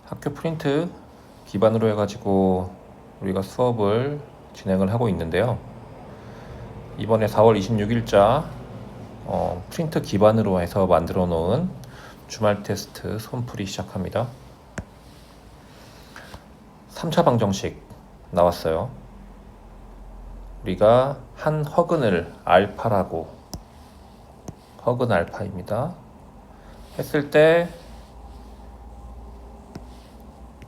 학교 프린트 기반으로 해가지고 우리가 수업을 진행을 하고 있는데요. 이번에 4월 26일자 프린트 기반으로 해서 만들어 놓은 주말 테스트 손풀이 시작합니다. 3차 방정식 나왔어요. 우리가 한 허근을 알파라고, 허근 알파입니다. 했을 때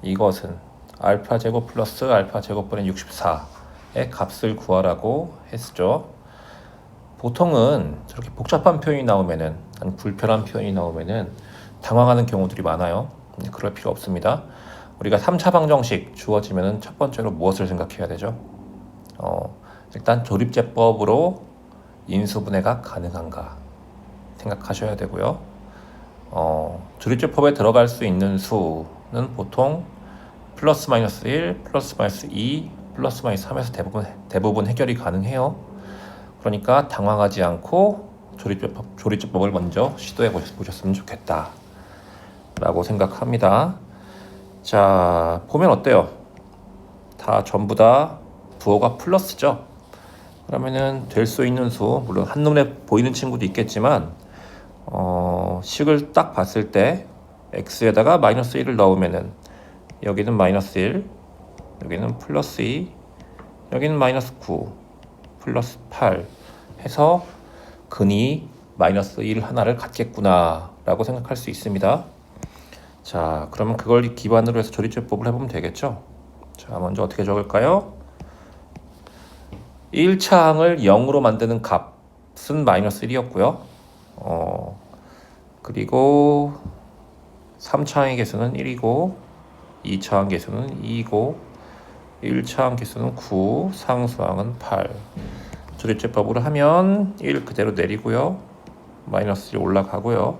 이것은 알파 제곱 플러스 알파 제곱분의 64의 값을 구하라고 했죠. 보통은 저렇게 복잡한 표현이 나오면은, 아니 불편한 표현이 나오면은 당황하는 경우들이 많아요. 그럴 필요 없습니다. 우리가 3차 방정식 주어지면은 첫 번째로 무엇을 생각해야 되죠? 일단 조립제법으로 인수분해가 가능한가 생각하셔야 되고요. 조립제법에 들어갈 수 있는 수는 보통 플러스 마이너스 1, 플러스 마이너스 2, 플러스 마이너스 3에서 대부분 해결이 가능해요. 그러니까 당황하지 않고 조립제법을 먼저 시도해 보셨으면 좋겠다 라고 생각합니다. 자, 보면 어때요? 다 전부 다 부호가 플러스죠. 그러면은 될 수 있는 수, 물론 한눈에 보이는 친구도 있겠지만 식을 딱 봤을 때 x에다가 마이너스 1을 넣으면은 여기는 마이너스 1, 여기는 플러스 2, 여기는 마이너스 9, 플러스 8 해서 근이 마이너스 1 하나를 갖겠구나 라고 생각할 수 있습니다. 자, 그러면 그걸 기반으로 해서 조립제법을 해보면 되겠죠. 자, 먼저 어떻게 적을까요? 1차 항을 0으로 만드는 값은 마이너스 1이었고요. 그리고 3차 항의 개수는 1이고 2차 항 개수는 2이고 1차 항 개수는 9, 상수항은 8. 조립제법으로 하면 1 그대로 내리고요. 마이너스 1 올라가고요.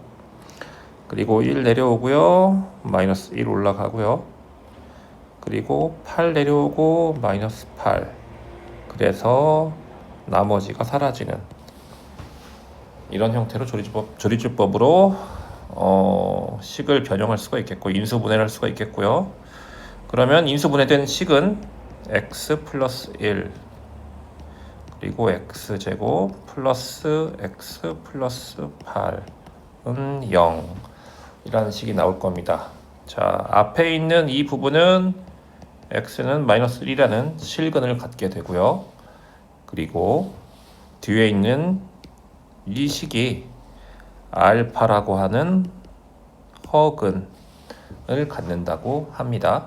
그리고 1 내려오고요. 마이너스 1 올라가고요. 그리고 8 내려오고 마이너스 8. 그래서 나머지가 사라지는 이런 형태로 조립제법으로 식을 변형할 수가 있겠고 인수분해를 할 수가 있겠고요. 그러면 인수분해된 식은 x 플러스 1 그리고 x제곱 플러스 x 플러스 8은 0 이라는 식이 나올 겁니다. 자, 앞에 있는 이 부분은 x는 마이너스 1이라는 실근을 갖게 되고요. 그리고 뒤에 있는 이 식이 알파라고 하는 허근을 갖는다고 합니다.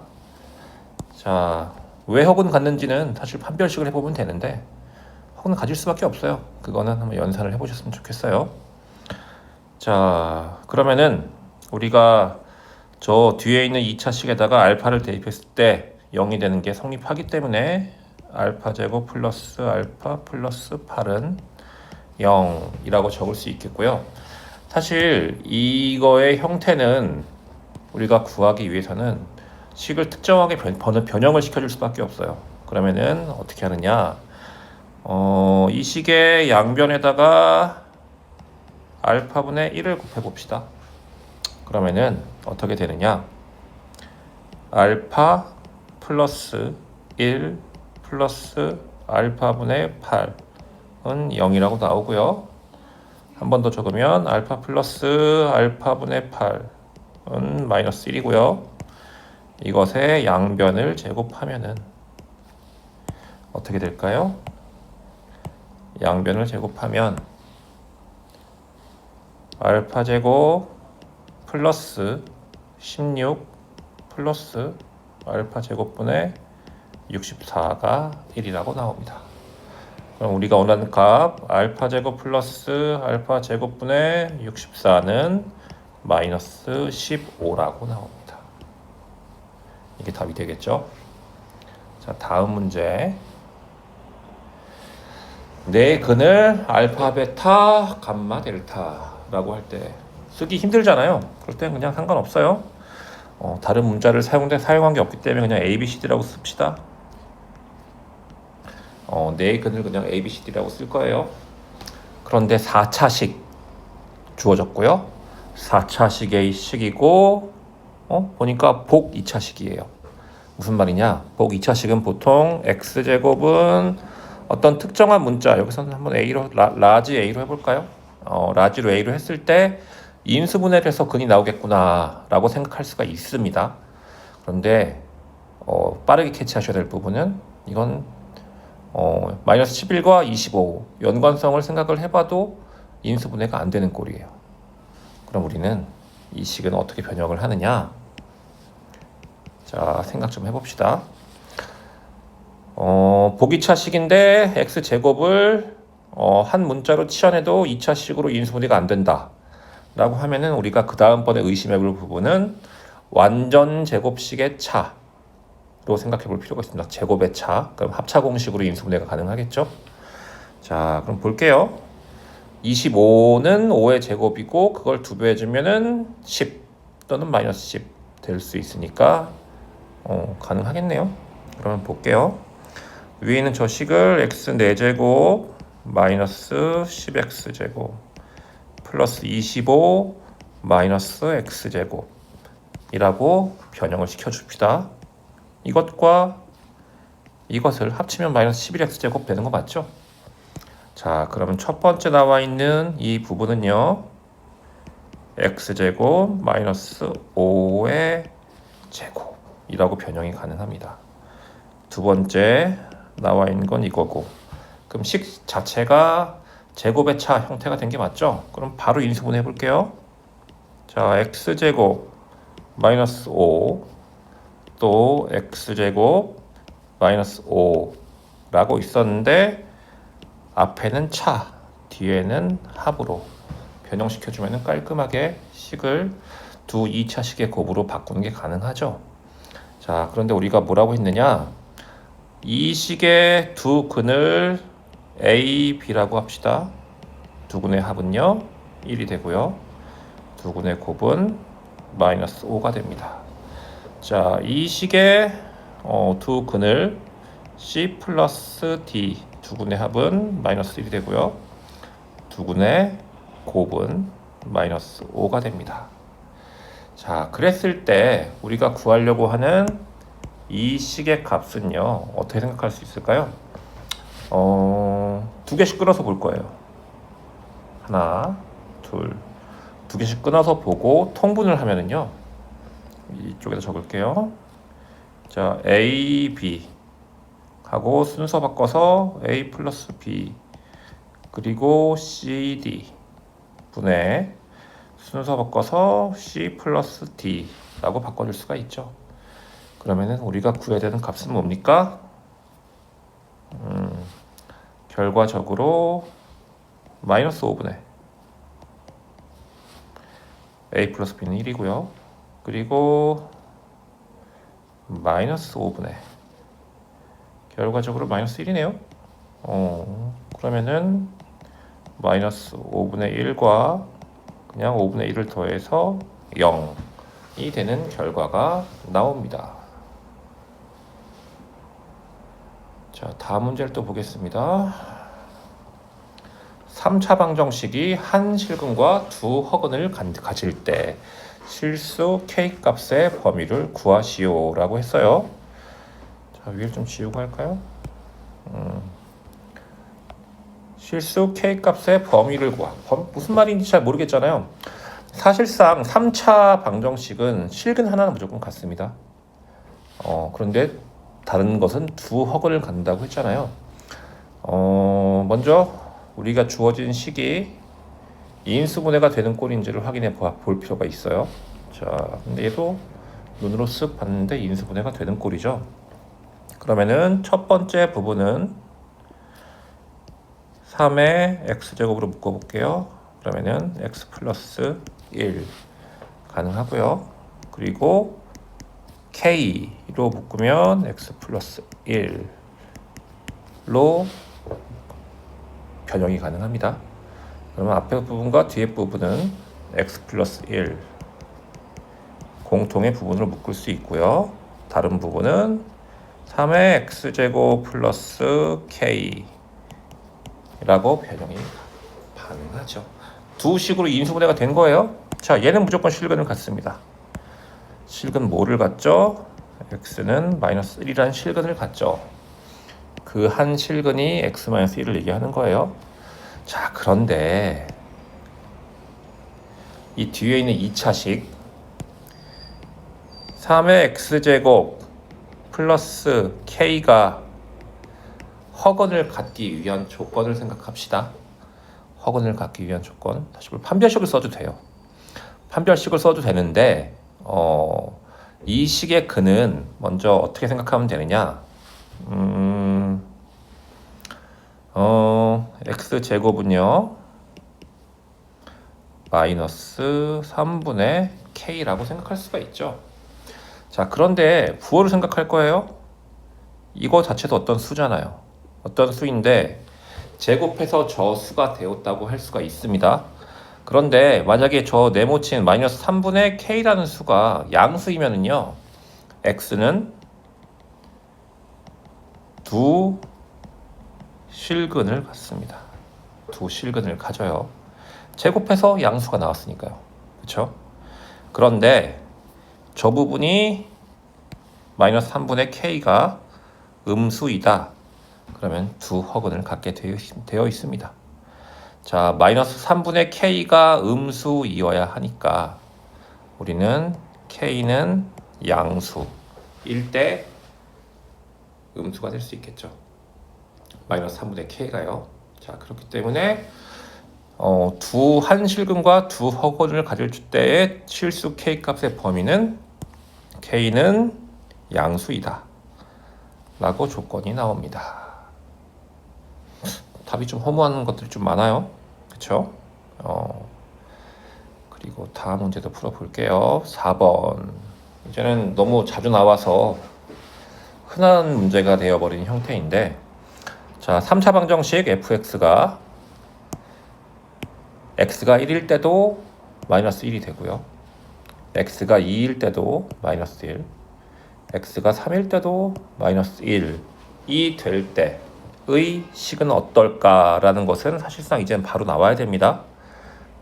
자, 왜 허근 갖는지는 사실 판별식을 해보면 되는데 허근 가질 수밖에 없어요. 그거는 한번 연산을 해보셨으면 좋겠어요. 자, 그러면은 우리가 저 뒤에 있는 2차식에다가 알파를 대입했을 때 0이 되는 게 성립하기 때문에 알파 제곱 플러스 알파 플러스 8은 0이라고 적을 수 있겠고요. 사실 이거의 형태는 우리가 구하기 위해서는 식을 특정하게 변형을 시켜줄 수밖에 없어요. 그러면은 어떻게 하느냐? 이 식의 양변에다가 알파분의 1을 곱해봅시다. 그러면은 어떻게 되느냐? 알파 플러스 1 플러스 알파분의 8은 0이라고 나오고요. 한 번 더 적으면 알파 플러스 알파분의 8은 마이너스 1이고요. 이것의 양변을 제곱하면은 어떻게 될까요? 양변을 제곱하면 알파 제곱 플러스 16 플러스 알파 제곱분의 64가 1이라고 나옵니다. 그럼 우리가 원하는 값 알파 제곱 플러스 알파 제곱분의 64는 마이너스 15라고 나옵니다. 이게 답이 되겠죠? 자, 다음 문제. 내 근을 알파 베타 감마 델타라고 할 때 쓰기 힘들잖아요. 그럴 땐 그냥 상관없어요. 다른 문자를 사용한 게 없기 때문에 그냥 A, B, C, D라고 씁시다. 내 근을 그냥 A, B, C, D라고 쓸 거예요. 그런데 4차식 주어졌고요. 4차식의 식이고 보니까 복 2차식이에요. 무슨 말이냐? 복 2차식은 보통 x제곱은 어떤 특정한 문자, 여기서는 한번 A로, 라지 A로 해볼까요? 라지로 A로 했을 때 인수분해를 해서 근이 나오겠구나 라고 생각할 수가 있습니다. 그런데 빠르게 캐치하셔야 될 부분은 이건 마이너스 11과 25 연관성을 생각을 해봐도 인수분해가 안 되는 꼴이에요. 그럼 우리는 이 식은 어떻게 변형을 하느냐? 자, 생각 좀 해봅시다. 보기차식인데 x제곱을 한 문자로 치환해도 2차식으로 인수분해가 안 된다 라고 하면은 우리가 그 다음번에 의심해볼 부분은 완전 제곱식의 차로 생각해 볼 필요가 있습니다. 제곱의 차, 그럼 합차 공식으로 인수분해가 가능하겠죠? 자, 그럼 볼게요. 25는 5의 제곱이고 그걸 2배 해주면은 10 또는 마이너스 10 될 수 있으니까 가능하겠네요. 그러면 볼게요. 위에 있는 저 식을 x 4제곱 마이너스 10x제곱 플러스 25 마이너스 x제곱 이라고 변형을 시켜줍시다. 이것과 이것을 합치면 마이너스 11x제곱 되는 거 맞죠? 자, 그러면 첫 번째 나와 있는 이 부분은요, x제곱 마이너스 5의 제곱이라고 변형이 가능합니다. 두 번째 나와 있는 건 이거고, 그럼 식 자체가 제곱의 차 형태가 된 게 맞죠? 그럼 바로 인수분해 해볼게요. 자, x제곱 마이너스 5 또 x제곱 마이너스 5라고 있었는데 앞에는 차, 뒤에는 합으로 변형시켜주면 깔끔하게 식을 두 2차식의 곱으로 바꾸는 게 가능하죠. 자, 그런데 우리가 뭐라고 했느냐? 이 식의 두 근을 A, B라고 합시다. 두 근의 합은요 1이 되고요. 두 근의 곱은 마이너스 5가 됩니다. 자, 이 식의 두 근을 C 플러스 D 두 근의 합은 마이너스 1이 되고요. 두 근의 곱은 마이너스 5가 됩니다. 자, 그랬을 때 우리가 구하려고 하는 이 식의 값은요 어떻게 생각할 수 있을까요? 두 개씩 끊어서 볼 거예요. 하나, 둘, 두 개씩 끊어서 보고 통분을 하면은요 이쪽에다 적을게요. 자, A, B 하고 순서 바꿔서 A 플러스 B 그리고 C, D 분의 순서 바꿔서 C 플러스 D 라고 바꿔줄 수가 있죠. 그러면은 우리가 구해야 되는 값은 뭡니까? 결과적으로 마이너스 5분의 A 플러스 B는 1이고요. 그리고 마이너스 5분의 결과적으로 마이너스 1이네요. 그러면은 마이너스 5분의 1과 그냥 5분의 1을 더해서 0이 되는 결과가 나옵니다. 자, 다음 문제를 또 보겠습니다. 3차 방정식이 한 실근과 두 허근을 가질 때 실수 K 값의 범위를 구하시오 라고 했어요. 자, 위를 좀 지우고 할까요? 실수 K 값의 범위를 구하. 무슨 말인지 잘 모르겠잖아요. 사실상 3차 방정식은 실근 하나는 무조건 같습니다. 그런데 다른 것은 두 허근을 갖는다고 했잖아요. 먼저 우리가 주어진 식이 인수분해가 되는 꼴인지를 확인해 볼 필요가 있어요. 자, 근데 얘도 눈으로 쓱 봤는데 인수분해가 되는 꼴이죠. 그러면은 첫 번째 부분은 3의 x제곱으로 묶어볼게요. 그러면은 x 플러스 1 가능하고요. 그리고 k로 묶으면 x 플러스 1로 변형이 가능합니다. 그러면 앞에 부분과 뒤에 부분은 x 플러스 1 공통의 부분으로 묶을 수 있고요. 다른 부분은 3의 x제곱 플러스 k 라고 변형이 가능하죠. 두 식으로 인수분해가 된 거예요. 자, 얘는 무조건 실근을 갖습니다. 실근 뭐를 갖죠? x는 마이너스 1이라는 실근을 갖죠. 그 한 실근이 x-1을 얘기하는 거예요. 자, 그런데 이 뒤에 있는 2차식 3의 x제곱 플러스 k가 허근을 갖기 위한 조건을 생각합시다. 허근을 갖기 위한 조건. 다시 판별식을 써도 돼요. 판별식을 써도 되는데 이 식의 근은 먼저 어떻게 생각하면 되느냐? x제곱은요 마이너스 3분의 k라고 생각할 수가 있죠. 자, 그런데 부호를 생각할 거예요. 이거 자체도 어떤 수잖아요. 어떤 수인데 제곱해서 저 수가 되었다고 할 수가 있습니다. 그런데 만약에 저 네모친 마이너스 3분의 k라는 수가 양수이면은요 x는 두 실근을 갖습니다. 두 실근을 가져요. 제곱해서 양수가 나왔으니까요. 그렇죠? 그런데 저 부분이 마이너스 3분의 k가 음수이다. 그러면 두 허근을 갖게 되어 있습니다. 자, 마이너스 3분의 k가 음수이어야 하니까 우리는 k는 양수일 때 음수가 될 수 있겠죠. 마이너스 3분의 k가요. 자, 그렇기 때문에 두 한실근과 두 허근을 가질 때의 실수 k 값의 범위는 k는 양수이다 라고 조건이 나옵니다. 답이 좀 허무한 것들이 좀 많아요. 그쵸? 그리고 다음 문제도 풀어볼게요. 4번. 이제는 너무 자주 나와서 흔한 문제가 되어버린 형태인데, 자, 3차 방정식 fx가 x가 1일 때도 마이너스 1이 되고요. x가 2일 때도 마이너스 1, x가 3일 때도 마이너스 1이 될 때의 식은 어떨까라는 것은 사실상 이제는 바로 나와야 됩니다.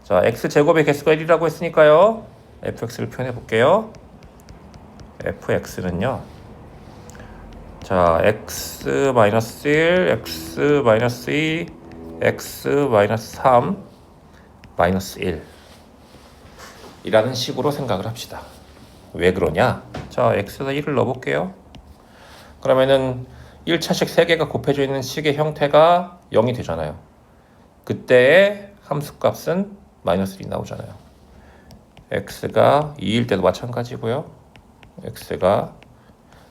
자, x제곱의 개수가 1이라고 했으니까요. fx를 표현해 볼게요. fx는요. 자, x-1, x-2, x-3, 마이너스 1 이라는 식으로 생각을 합시다. 왜 그러냐? 자, x에다 1을 넣어볼게요. 그러면은 1차식 3개가 곱해져 있는 식의 형태가 0이 되잖아요. 그때의 함수값은 마이너스 1이 나오잖아요. x가 2일 때도 마찬가지고요. x가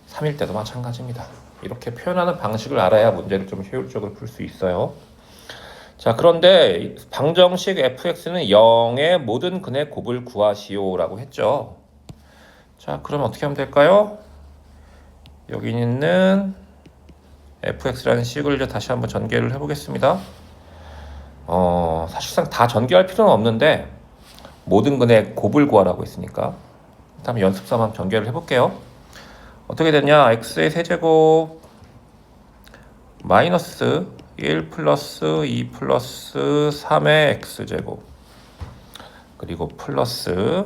3일 때도 마찬가지입니다. 이렇게 표현하는 방식을 알아야 문제를 좀 효율적으로 풀 수 있어요. 자, 그런데 방정식 fx는 0의 모든 근의 곱을 구하시오 라고 했죠. 자, 그럼 어떻게 하면 될까요? 여기 있는 fx라는 식을 이제 다시 한번 전개를 해보겠습니다. 사실상 다 전개할 필요는 없는데 모든 근의 곱을 구하라고 했으니까 다음 연습삼아 한번 전개를 해볼게요. 어떻게 되냐? x의 세제곱 마이너스 1 플러스 2 플러스 3의 x제곱 그리고 플러스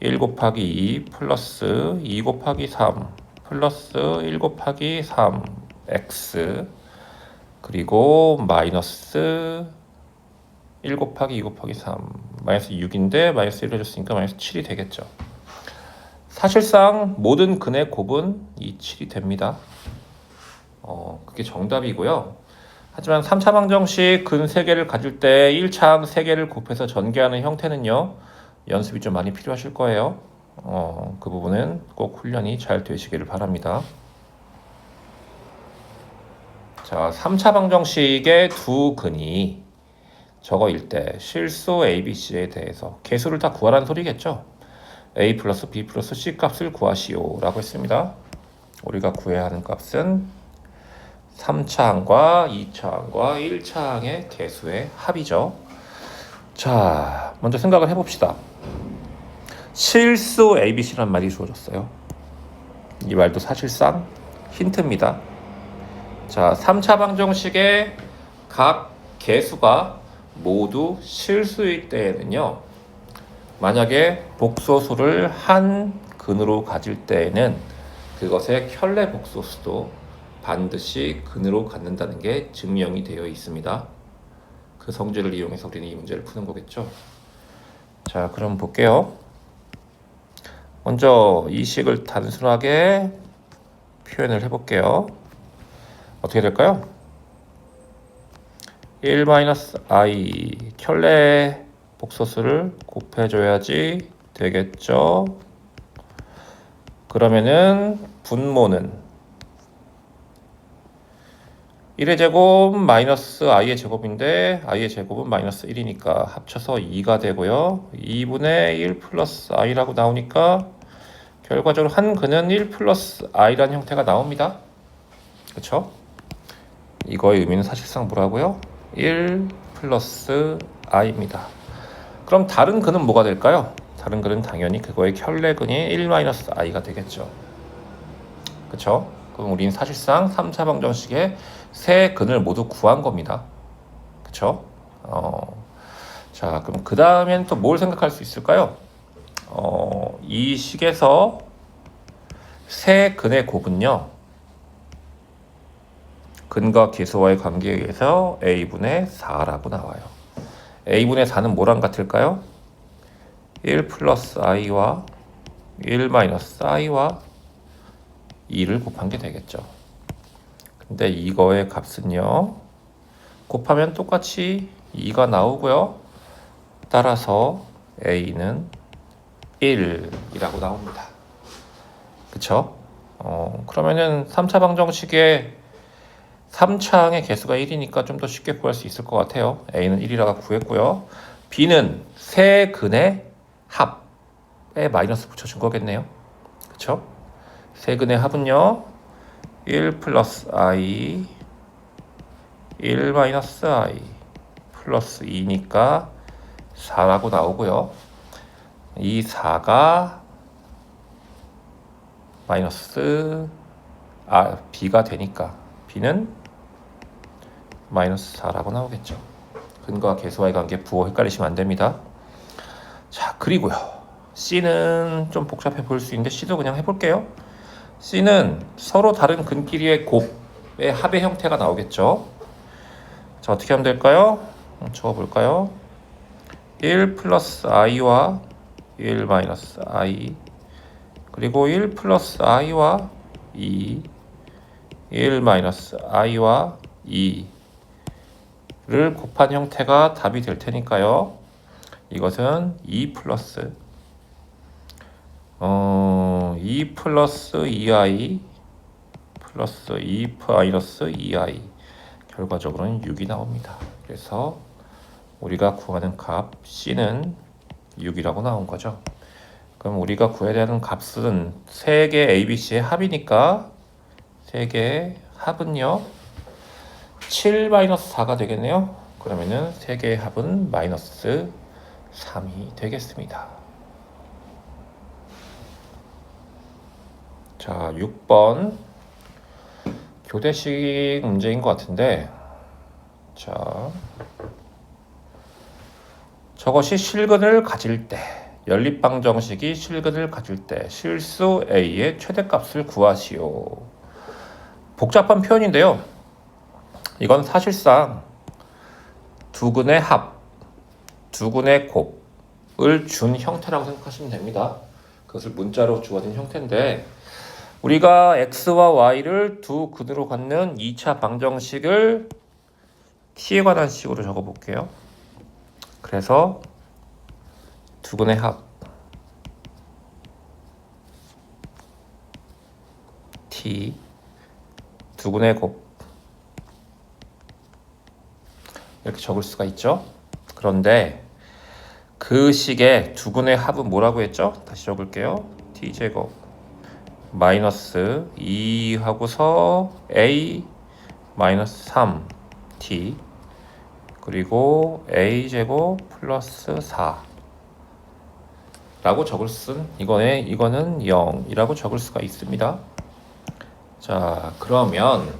1 곱하기 2 플러스 2 곱하기 3 플러스 1 곱하기 3 x 그리고 마이너스 1 곱하기 2 곱하기 3 마이너스 6인데 마이너스 1을 해줬으니까 마이너스 7이 되겠죠. 사실상 모든 근의 곱은 이 7이 됩니다. 그게 정답이고요. 하지만 3차 방정식 근 3개를 가질 때 1차항 3개를 곱해서 전개하는 형태는요. 연습이 좀 많이 필요하실 거예요. 그 부분은 꼭 훈련이 잘 되시기를 바랍니다. 자, 3차 방정식의 두 근이 저거일 때 실수 ABC에 대해서 개수를 다 구하라는 소리겠죠. A 플러스 B 플러스 C 값을 구하시오 라고 했습니다. 우리가 구해야 하는 값은 3차항과 2차항과 1차항의 개수의 합이죠. 자, 먼저 생각을 해봅시다. 실수 ABC란 말이 주어졌어요. 이 말도 사실상 힌트입니다. 자, 3차 방정식의 각 개수가 모두 실수일 때에는요. 만약에 복소수를 한 근으로 가질 때에는 그것의 켤레 복소수도 반드시 근으로 갖는다는 게 증명이 되어 있습니다. 그 성질을 이용해서 우리는 이 문제를 푸는 거겠죠. 자, 그럼 볼게요. 먼저 이 식을 단순하게 표현을 해볼게요. 어떻게 될까요? 1-i 켤레 복소수를 곱해줘야지 되겠죠. 그러면은 분모는 1의 제곱 마이너스 i의 제곱인데 i의 제곱은 마이너스 1이니까 합쳐서 2가 되고요. 2분의 1 플러스 i라고 나오니까 결과적으로 한 근은 1 플러스 i라는 형태가 나옵니다. 그쵸? 이거의 의미는 사실상 뭐라고요? 1 플러스 i입니다. 그럼 다른 근은 뭐가 될까요? 다른 근은 당연히 그거의 켤레근이 1 마이너스 i가 되겠죠. 그쵸? 그럼 우리는 사실상 3차 방정식의 세 근을 모두 구한 겁니다. 그쵸? 자, 그럼 그 다음엔 또 뭘 생각할 수 있을까요? 이 식에서 세 근의 곱은요, 근과 계수와의 관계에 의해서 a분의 4라고 나와요. a분의 4는 뭐랑 같을까요? 1 플러스 i와 1 마이너스 i와 2를 곱한 게 되겠죠. 근데 이거의 값은요, 곱하면 똑같이 2가 나오고요. 따라서 a는 1이라고 나옵니다. 그쵸? 그러면은 3차 방정식의 3차항의 개수가 1이니까 좀 더 쉽게 구할 수 있을 것 같아요. a는 1이라고 구했고요. b는 세 근의 합에 마이너스 붙여준 거겠네요. 그쵸? 세 근의 합은요, 1 플러스 i 1 마이너스 i 플러스 2니까 4라고 나오고요. 이 4가 마이너스 b가 되니까 b는 마이너스 4라고 나오겠죠. 근과 계수와의 관계 부호 헷갈리시면 안 됩니다. 자, 그리고요, c는 좀 복잡해 보일 수 있는데 c도 그냥 해볼게요. c는 서로 다른 근끼리의 곱의 합의 형태가 나오겠죠. 자, 어떻게 하면 될까요? 적어볼까요? 1 플러스 i와 1 마이너스 i, 그리고 1 플러스 i와 2, 1 마이너스 i와 2를 곱한 형태가 답이 될 테니까요. 이것은 2 플러스 2 플러스 2i 플러스 2 마이너스 2i, 결과적으로는 6이 나옵니다. 그래서 우리가 구하는 값 c는 6이라고 나온 거죠. 그럼 우리가 구해야 되는 값은 세 개 ABC의 합이니까 세 개의 합은요, 7-4가 되겠네요. 그러면은 세 개의 합은 마이너스 3이 되겠습니다. 자, 6번 교대식 문제인 것 같은데, 자, 저것이 실근을 가질 때, 연립방정식이 실근을 가질 때 실수 a의 최대값을 구하시오. 복잡한 표현인데요, 이건 사실상 두 근의 합, 두 근의 곱을 준 형태라고 생각하시면 됩니다. 그것을 문자로 주어진 형태인데, 우리가 x와 y를 두 근으로 갖는 2차 방정식을 t에 관한 식으로 적어볼게요. 그래서 두 근의 합 t, 두 근의 곱, 이렇게 적을 수가 있죠. 그런데 그 식의 두 근의 합은 뭐라고 했죠? 다시 적을게요. t제곱 마이너스 2 하고서 a 마이너스 3t 그리고 a제곱 플러스 4 라고 적을 쓴, 이거는 0이라고 적을 수가 있습니다. 자, 그러면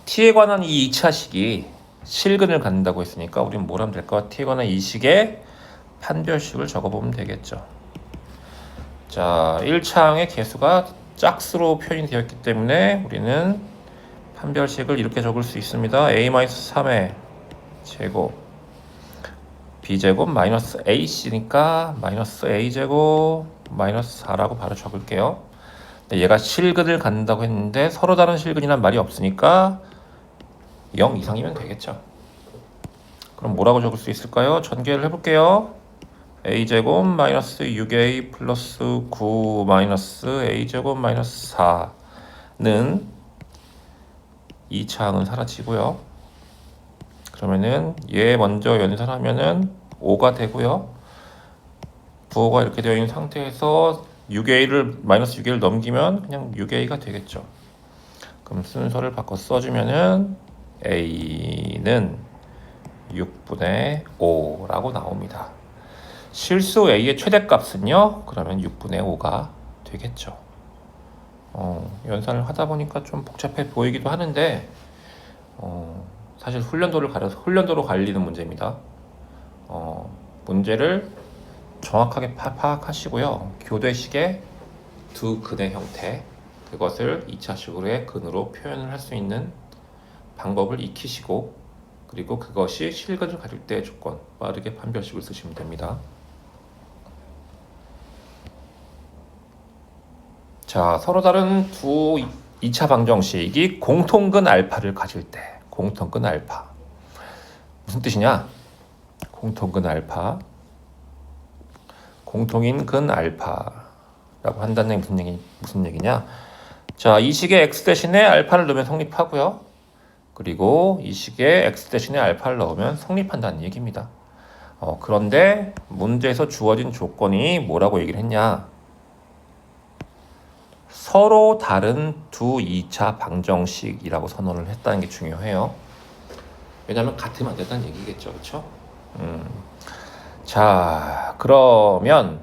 t에 관한 이 2차식이 실근을 갖는다고 했으니까 우리는 뭘 하면 될까? t에 관한 이 식의 판별식을 적어보면 되겠죠. 자, 1차항의 개수가 짝수로 표현이 되어 있기 때문에 우리는 판별식을 이렇게 적을 수 있습니다. a-3의 제곱 b제곱 마이너스 ac니까 마이너스 a제곱 마이너스 4라고 바로 적을게요. 얘가 실근을 갖는다고 했는데 서로 다른 실근이란 말이 없으니까 0 이상이면 되겠죠. 그럼 뭐라고 적을 수 있을까요? 전개를 해볼게요. a제곱 마이너스 6a 플러스 9 마이너스 a제곱 마이너스 4는 2차항은 사라지고요. 그러면은 얘 먼저 연산하면은 5가 되고요. 부호가 이렇게 되어 있는 상태에서 6a를 마이너스 6a를 넘기면 그냥 6a가 되겠죠. 그럼 순서를 바꿔 써주면은 a는 6분의 5라고 나옵니다. 실수 a의 최대값은요? 그러면 6분의 5가 되겠죠. 연산을 하다 보니까 좀 복잡해 보이기도 하는데 사실 훈련도로 갈리는 문제입니다. 문제를 정확하게 파악하시고요. 교대식의 두 근의 형태, 그것을 2차식으로의 근으로 표현을 할 수 있는 방법을 익히시고, 그리고 그것이 실근을 가질 때의 조건, 빠르게 판별식을 쓰시면 됩니다. 자, 서로 다른 두 2차 방정식이 공통근 알파를 가질 때, 공통근 알파. 무슨 뜻이냐? 공통근 알파. 공통인 근 알파라고 한다는 게 무슨 얘기냐? 자, 이 식에 x 대신에 알파를 넣으면 성립하고요. 그리고 이 식에 x 대신에 알파를 넣으면 성립한다는 얘기입니다. 그런데 문제에서 주어진 조건이 뭐라고 얘기를 했냐? 서로 다른 두 2차 방정식이라고 선언을 했다는 게 중요해요. 왜냐하면 같으면 안 된다는 얘기겠죠. 그렇죠? 자, 그러면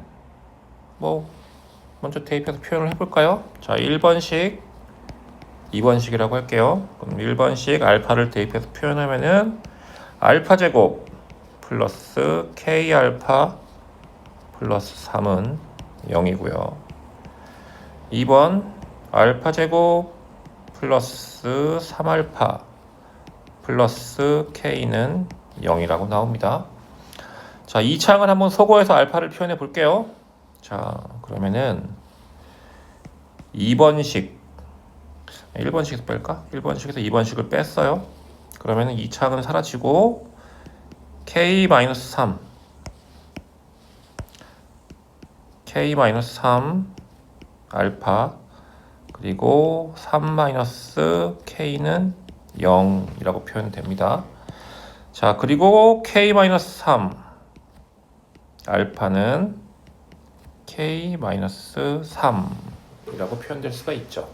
먼저 대입해서 표현을 해볼까요? 자, 1번식, 2번식이라고 할게요. 그럼 1번식 알파를 대입해서 표현하면은 알파 제곱 플러스 k 알파 플러스 3은 0이고요. 2번 알파 제곱 플러스 3알파 플러스 k는 0이라고 나옵니다. 자, 2차항을 한번 소거해서 알파를 표현해 볼게요. 자, 그러면은 2번식 1번식에서 뺄까? 1번식에서 2번식을 뺐어요. 그러면은 2차항은 사라지고 k-3 알파 그리고 3-k는 0이라고 표현됩니다. 자, 그리고 k-3 알파는 k-3이라고 표현될 수가 있죠.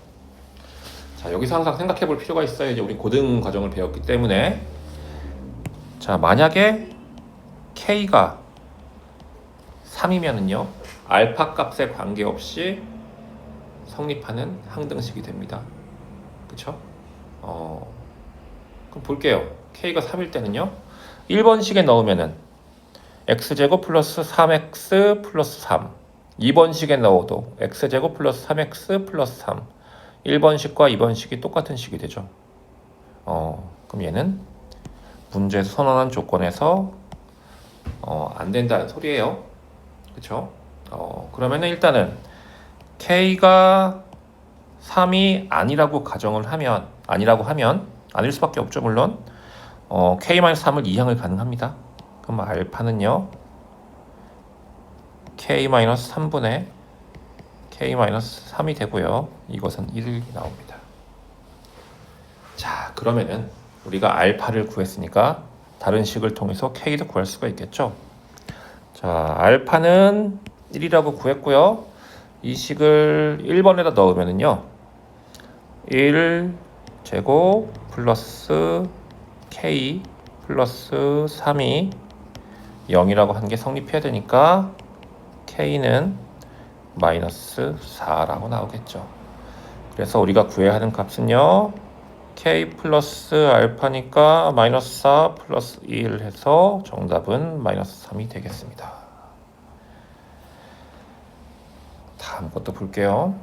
자, 여기서 항상 생각해 볼 필요가 있어요. 이제 우리 고등 과정을 배웠기 때문에. 자, 만약에 k가 3이면은요, 알파 값에 관계없이 성립하는 항등식이 됩니다. 그쵸? 그럼 볼게요. k가 3일 때는요, 1번식에 넣으면은 x제곱 플러스 3x 플러스 3. 2번식에 넣어도 x제곱 플러스 3x 플러스 3. 1번식과 2번식이 똑같은 식이 되죠. 그럼 얘는 문제에서 선언한 조건에서 안 된다는 소리예요. 그쵸? 그러면은 일단은 k가 3이 아니라고 가정을 하면, 아닐 수밖에 없죠, 물론. k-3을 이항을 가능합니다. 그럼 알파는요, k-3분의 k-3이 되고요. 이것은 1이 나옵니다. 자, 그러면은 우리가 알파를 구했으니까 다른 식을 통해서 k도 구할 수가 있겠죠. 자, 알파는 1이라고 구했고요. 이 식을 1번에다 넣으면은요, 1 제곱 플러스 k 플러스 3이 0이라고 한 게 성립해야 되니까 k는 마이너스 4라고 나오겠죠. 그래서 우리가 구해야 하는 값은요, k 플러스 알파니까 마이너스 4 플러스 1 해서 정답은 마이너스 3이 되겠습니다. 다음 것도 볼게요.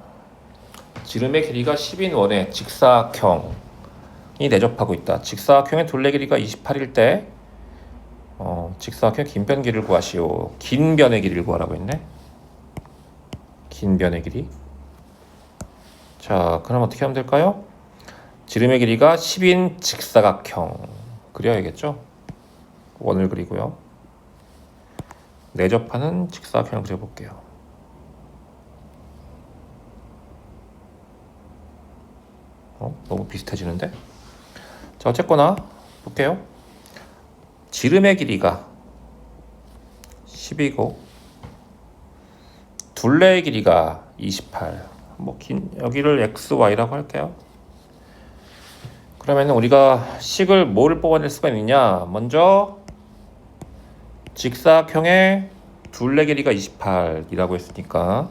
지름의 길이가 10인 원의 직사각형이 내접하고 있다. 직사각형의 둘레 길이가 28일 때 직사각형의 긴 변 길이를 구하시오. 긴 변의 길이를 구하라고 했네. 긴 변의 길이. 자, 그럼 어떻게 하면 될까요? 지름의 길이가 10인 직사각형 그려야겠죠? 원을 그리고요. 내접하는 직사각형을 그려볼게요. 너무 비슷해지는데? 자, 어쨌거나 볼게요. 지름의 길이가 10이고 둘레의 길이가 28. 여기를 x, y라고 할게요. 그러면 우리가 식을 뭐를 뽑아낼 수가 있느냐? 먼저 직사각형의 둘레 길이가 28이라고 했으니까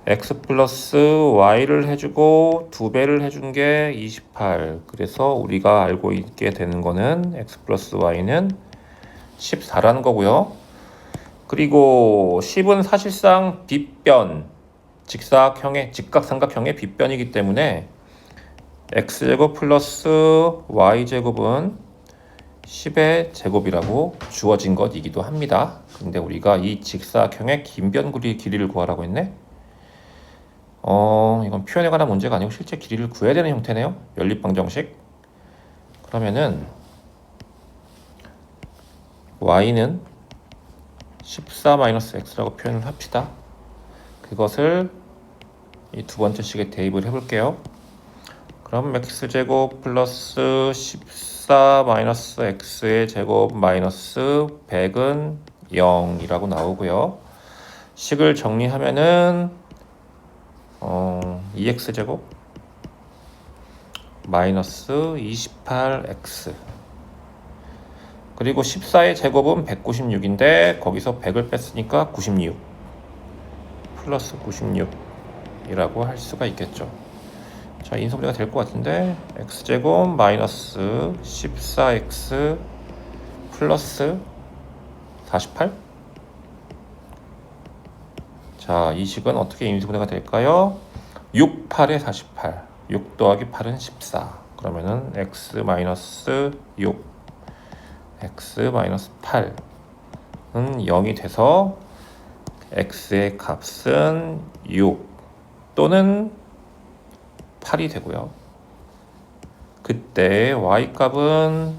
x 플러스 y를 해주고 2배를 해준 게 28. 그래서 우리가 알고 있게 되는 거는 x 플러스 y는 14라는 거고요. 그리고 10은 사실상 빗변, 직각삼각형의 빗변이기 때문에 x제곱 플러스 y제곱은 10의 제곱이라고 주어진 것이기도 합니다. 근데 우리가 이 직사각형의 긴 변 길이를 구하라고 했네. 이건 표현에 관한 문제가 아니고 실제 길이를 구해야 되는 형태네요. 연립방정식. 그러면은 y는 14-x라고 표현을 합시다. 그것을 이 두 번째 식에 대입을 해볼게요. 그럼 x제곱 플러스 14-x의 제곱 마이너스 100은 0이라고 나오고요. 식을 정리하면은 2x제곱 마이너스 28x 그리고 14의 제곱은 196인데 거기서 100을 뺐으니까 96 플러스 96이라고 할 수가 있겠죠. 자, 인수분해가 될 것 같은데 x제곱 마이너스 14x 플러스 48. 자, 이 식은 어떻게 인수분해가 될까요? 6, 8에 48. 6 더하기 8은 14. 그러면은 x 마이너스 6, x 마이너스 8은 0이 돼서 x의 값은 6 또는 8이 되고요. 그때 y 값은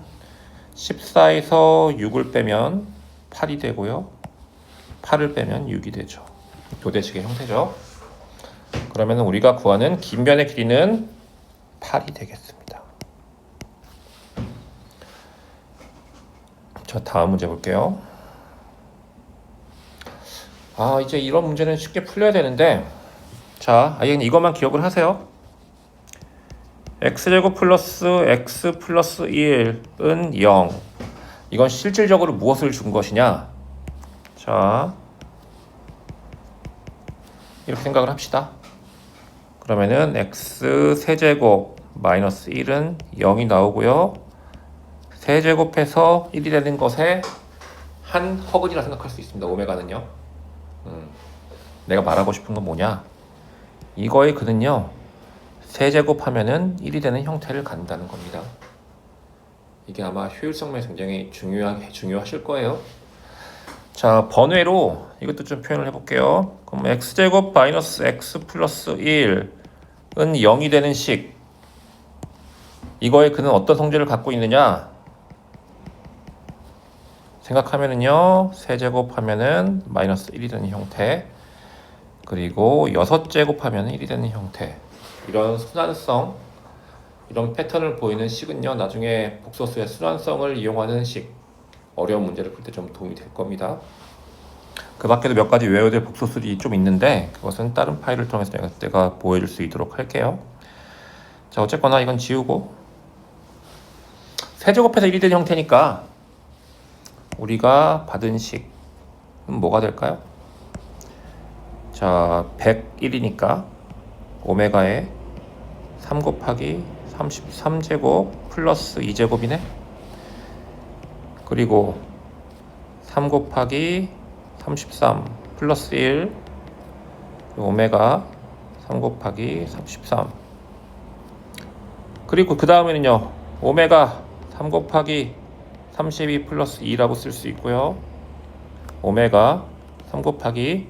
14에서 6을 빼면 8이 되고요. 8을 빼면 6이 되죠. 교대식의 형태죠. 그러면 우리가 구하는 긴 변의 길이는 8이 되겠습니다. 자, 다음 문제 볼게요. 이제 이런 문제는 쉽게 풀려야 되는데, 자, 이것만 기억을 하세요. x제곱 플러스 x 플러스 1은 0. 이건 실질적으로 무엇을 준 것이냐? 자, 이렇게 생각을 합시다. 그러면은 x 세제곱 마이너스 1은 0이 나오고요. 세제곱해서 1이 되는 것에 한 허근이라 생각할 수 있습니다. 오메가는요. 내가 말하고 싶은 건 뭐냐? 이거의 근은요. 세제곱하면은 1이 되는 형태를 갖는다는 겁니다. 이게 아마 효율성 면에서 굉장히 중요하실 거예요. 자, 번외로 이것도 좀 표현을 해볼게요. 그럼 x제곱 마이너스 x 플러스 1은 0이 되는 식. 이거의 근은 어떤 성질을 갖고 있느냐? 생각하면은요. 세제곱하면은 마이너스 1이 되는 형태. 그리고 6제곱하면은 1이 되는 형태. 이런 순환성, 이런 패턴을 보이는 식은요. 나중에 복소수의 순환성을 이용하는 식. 어려운 문제를 풀 때 좀 도움이 될 겁니다. 그 밖에도 몇 가지 외워야 될 복소수들이 좀 있는데 그것은 다른 파일을 통해서 내가 보여줄 수 있도록 할게요. 자, 어쨌거나 이건 지우고 세제곱해서 1이 되는 형태니까 우리가 받은 식은 뭐가 될까요? 자, 101이니까 오메가에 3 곱하기 33제곱 플러스 2제곱이네. 그리고 3 곱하기 33 플러스 1 오메가 3 곱하기 33. 그리고 그 다음에는요, 오메가 3 곱하기 32 플러스 2라고 쓸 수 있고요. 오메가 3 곱하기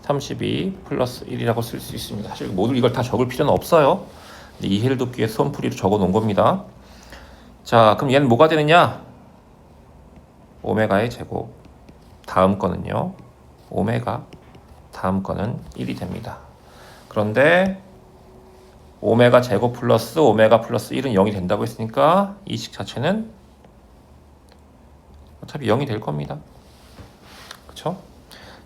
32 플러스 1이라고 쓸 수 있습니다. 사실 모두 이걸 다 적을 필요는 없어요. 이해를 돕기 위해 손풀이로 적어 놓은 겁니다. 자, 그럼 얘는 뭐가 되느냐? 오메가의 제곱. 다음 거는요, 오메가. 다음 거는 1이 됩니다. 그런데 오메가 제곱 플러스 오메가 플러스 1은 0이 된다고 했으니까 이 식 자체는 어차피 0이 될 겁니다. 그쵸?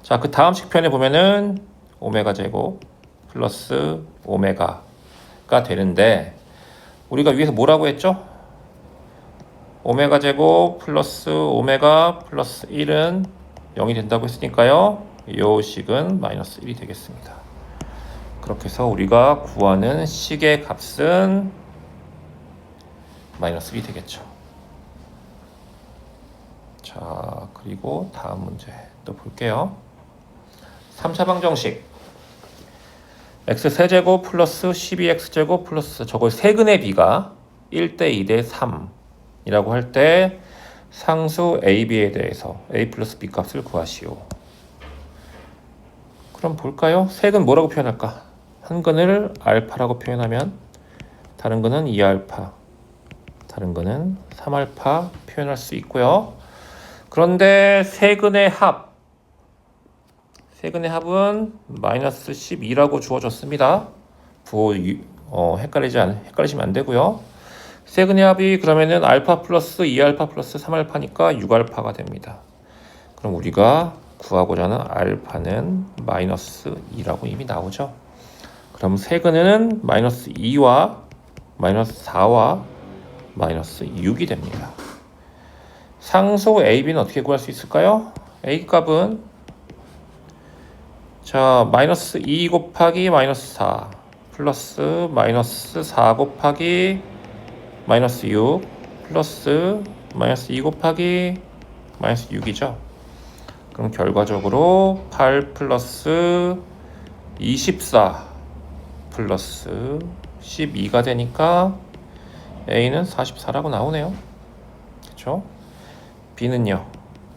자, 그 다음 식편에 보면은 오메가 제곱 플러스 오메가가 되는데, 우리가 위에서 뭐라고 했죠? 오메가 제곱 플러스 오메가 플러스 1은 0이 된다고 했으니까요, 이 식은 마이너스 1이 되겠습니다. 그렇게 해서 우리가 구하는 식의 값은 마이너스 1이 되겠죠. 자, 그리고 다음 문제 또 볼게요. 3차 방정식. x 세제곱 플러스 12x제곱 플러스 저거 세근의 비가 1대 2대 3이라고 할 때 상수 a, b에 대해서 a 플러스 b 값을 구하시오. 그럼 볼까요? 색은 뭐라고 표현할까? 한 근을 알파라고 표현하면 다른 근은 2알파, 다른 근은 3알파 표현할 수 있고요. 그런데 세근의 합은 마이너스 12라고 주어졌습니다. 헷갈리시면 안 되고요. 세근의 합이 그러면은 알파 플러스 2알파 플러스 3알파니까 6알파가 됩니다. 그럼 우리가 구하고자 하는 알파는 마이너스 2라고 이미 나오죠. 그럼 세근은 마이너스 2와 마이너스 4와 마이너스 6이 됩니다. 상수 A, B는 어떻게 구할 수 있을까요? A 값은 자, 마이너스 2 곱하기 마이너스 4 플러스 마이너스 4 곱하기 마이너스 6 플러스 마이너스 2 곱하기 마이너스 6이죠. 그럼 결과적으로 8 플러스 24 플러스 12가 되니까 A는 44라고 나오네요. 그렇죠? B는요,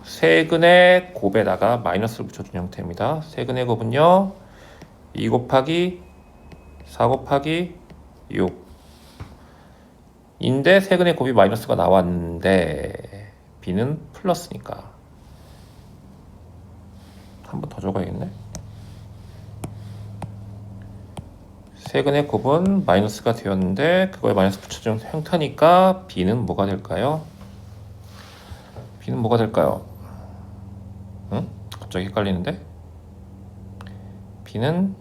세근의 곱에다가 마이너스를 붙여준 형태입니다. 세근의 곱은요, 2 곱하기 4 곱하기 6 인데 세근의 곱이 마이너스가 나왔는데 B는 플러스니까 한 번 더 적어야겠네. 세근의 곱은 마이너스가 되었는데 그거에 마이너스 붙여준 형태니까 B는 뭐가 될까요? B는 뭐가 될까요? 응? 갑자기 헷갈리는데? B는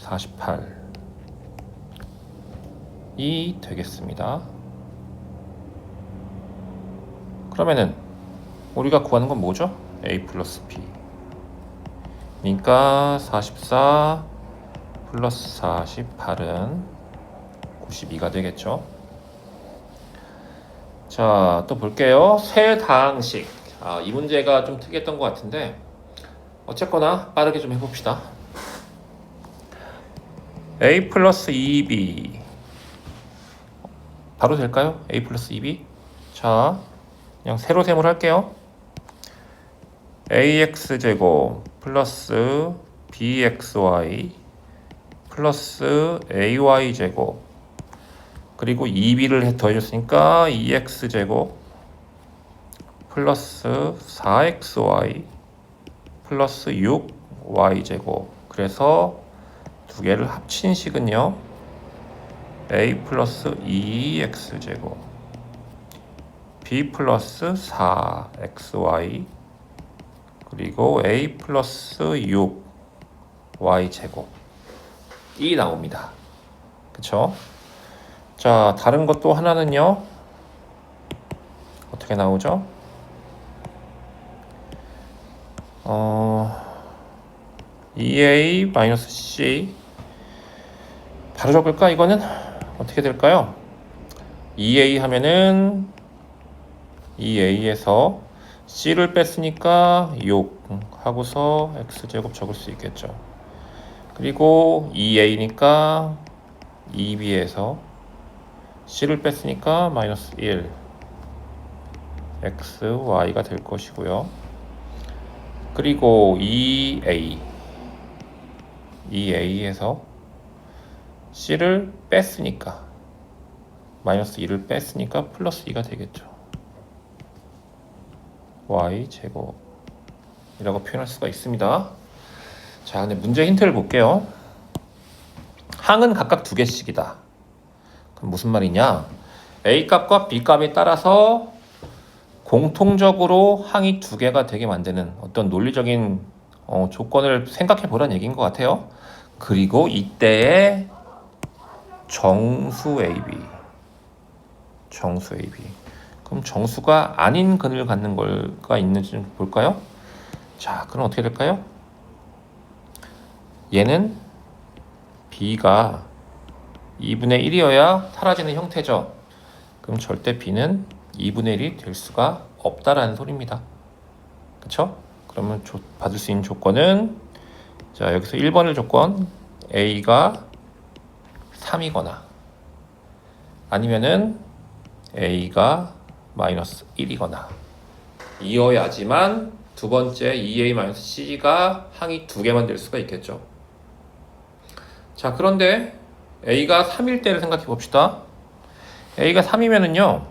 48이 되겠습니다. 그러면은 우리가 구하는 건 뭐죠? A 플러스 B. 그러니까 44 플러스 48은 92가 되겠죠. 자, 또 볼게요. 세당식. 이 문제가 좀 특이했던 것 같은데 어쨌거나 빠르게 좀 해봅시다. A 플러스 2B 바로 될까요? A 플러스 2B. 자, 그냥 세로 셈을 할게요. AX제곱 플러스 BXY 플러스 AY제곱 그리고 2B를 더해줬으니까 2X제곱 플러스 4XY 플러스 6Y제곱. 그래서 두 개를 합친 식은요, A 플러스 2X제곱 B 플러스 4XY 그리고 A 플러스 6Y제곱이 나옵니다. 그쵸? 자, 다른 것도 하나는요, 어떻게 나오죠? 2A-C 바로 적을까? 이거는 어떻게 될까요? 2A 하면은 2A에서 C를 뺐으니까 6 하고서 X제곱 적을 수 있겠죠. 그리고 2a니까 2b에서 c를 뺐으니까 마이너스 1 x, y가 될 것이고요. 그리고 2a에서 c를 뺐으니까 마이너스 1을 뺐으니까 플러스 2가 되겠죠. y 제곱이라고 표현할 수가 있습니다. 자, 근데 문제 힌트를 볼게요. 항은 각각 두 개씩이다. 그럼 무슨 말이냐? a 값과 b 값에 따라서 공통적으로 항이 두 개가 되게 만드는 어떤 논리적인 조건을 생각해 보라는 얘기인 것 같아요. 그리고 이때의 정수 AB. 그럼 정수가 아닌 근을 갖는 걸가 있는지 좀 볼까요? 자, 그럼 어떻게 될까요? 얘는 b가 2분의 1이어야 사라지는 형태죠. 그럼 절대 b는 2분의 1이 될 수가 없다라는 소리입니다. 그쵸? 그러면 받을 수 있는 조건은, 자, 여기서 1번을 조건, a가 3이거나 아니면은 a가 마이너스 1이거나 이어야지만 두 번째 2a-c가 항이 두 개만 될 수가 있겠죠. 자, 그런데 a가 3일 때를 생각해 봅시다. a가 3이면은요,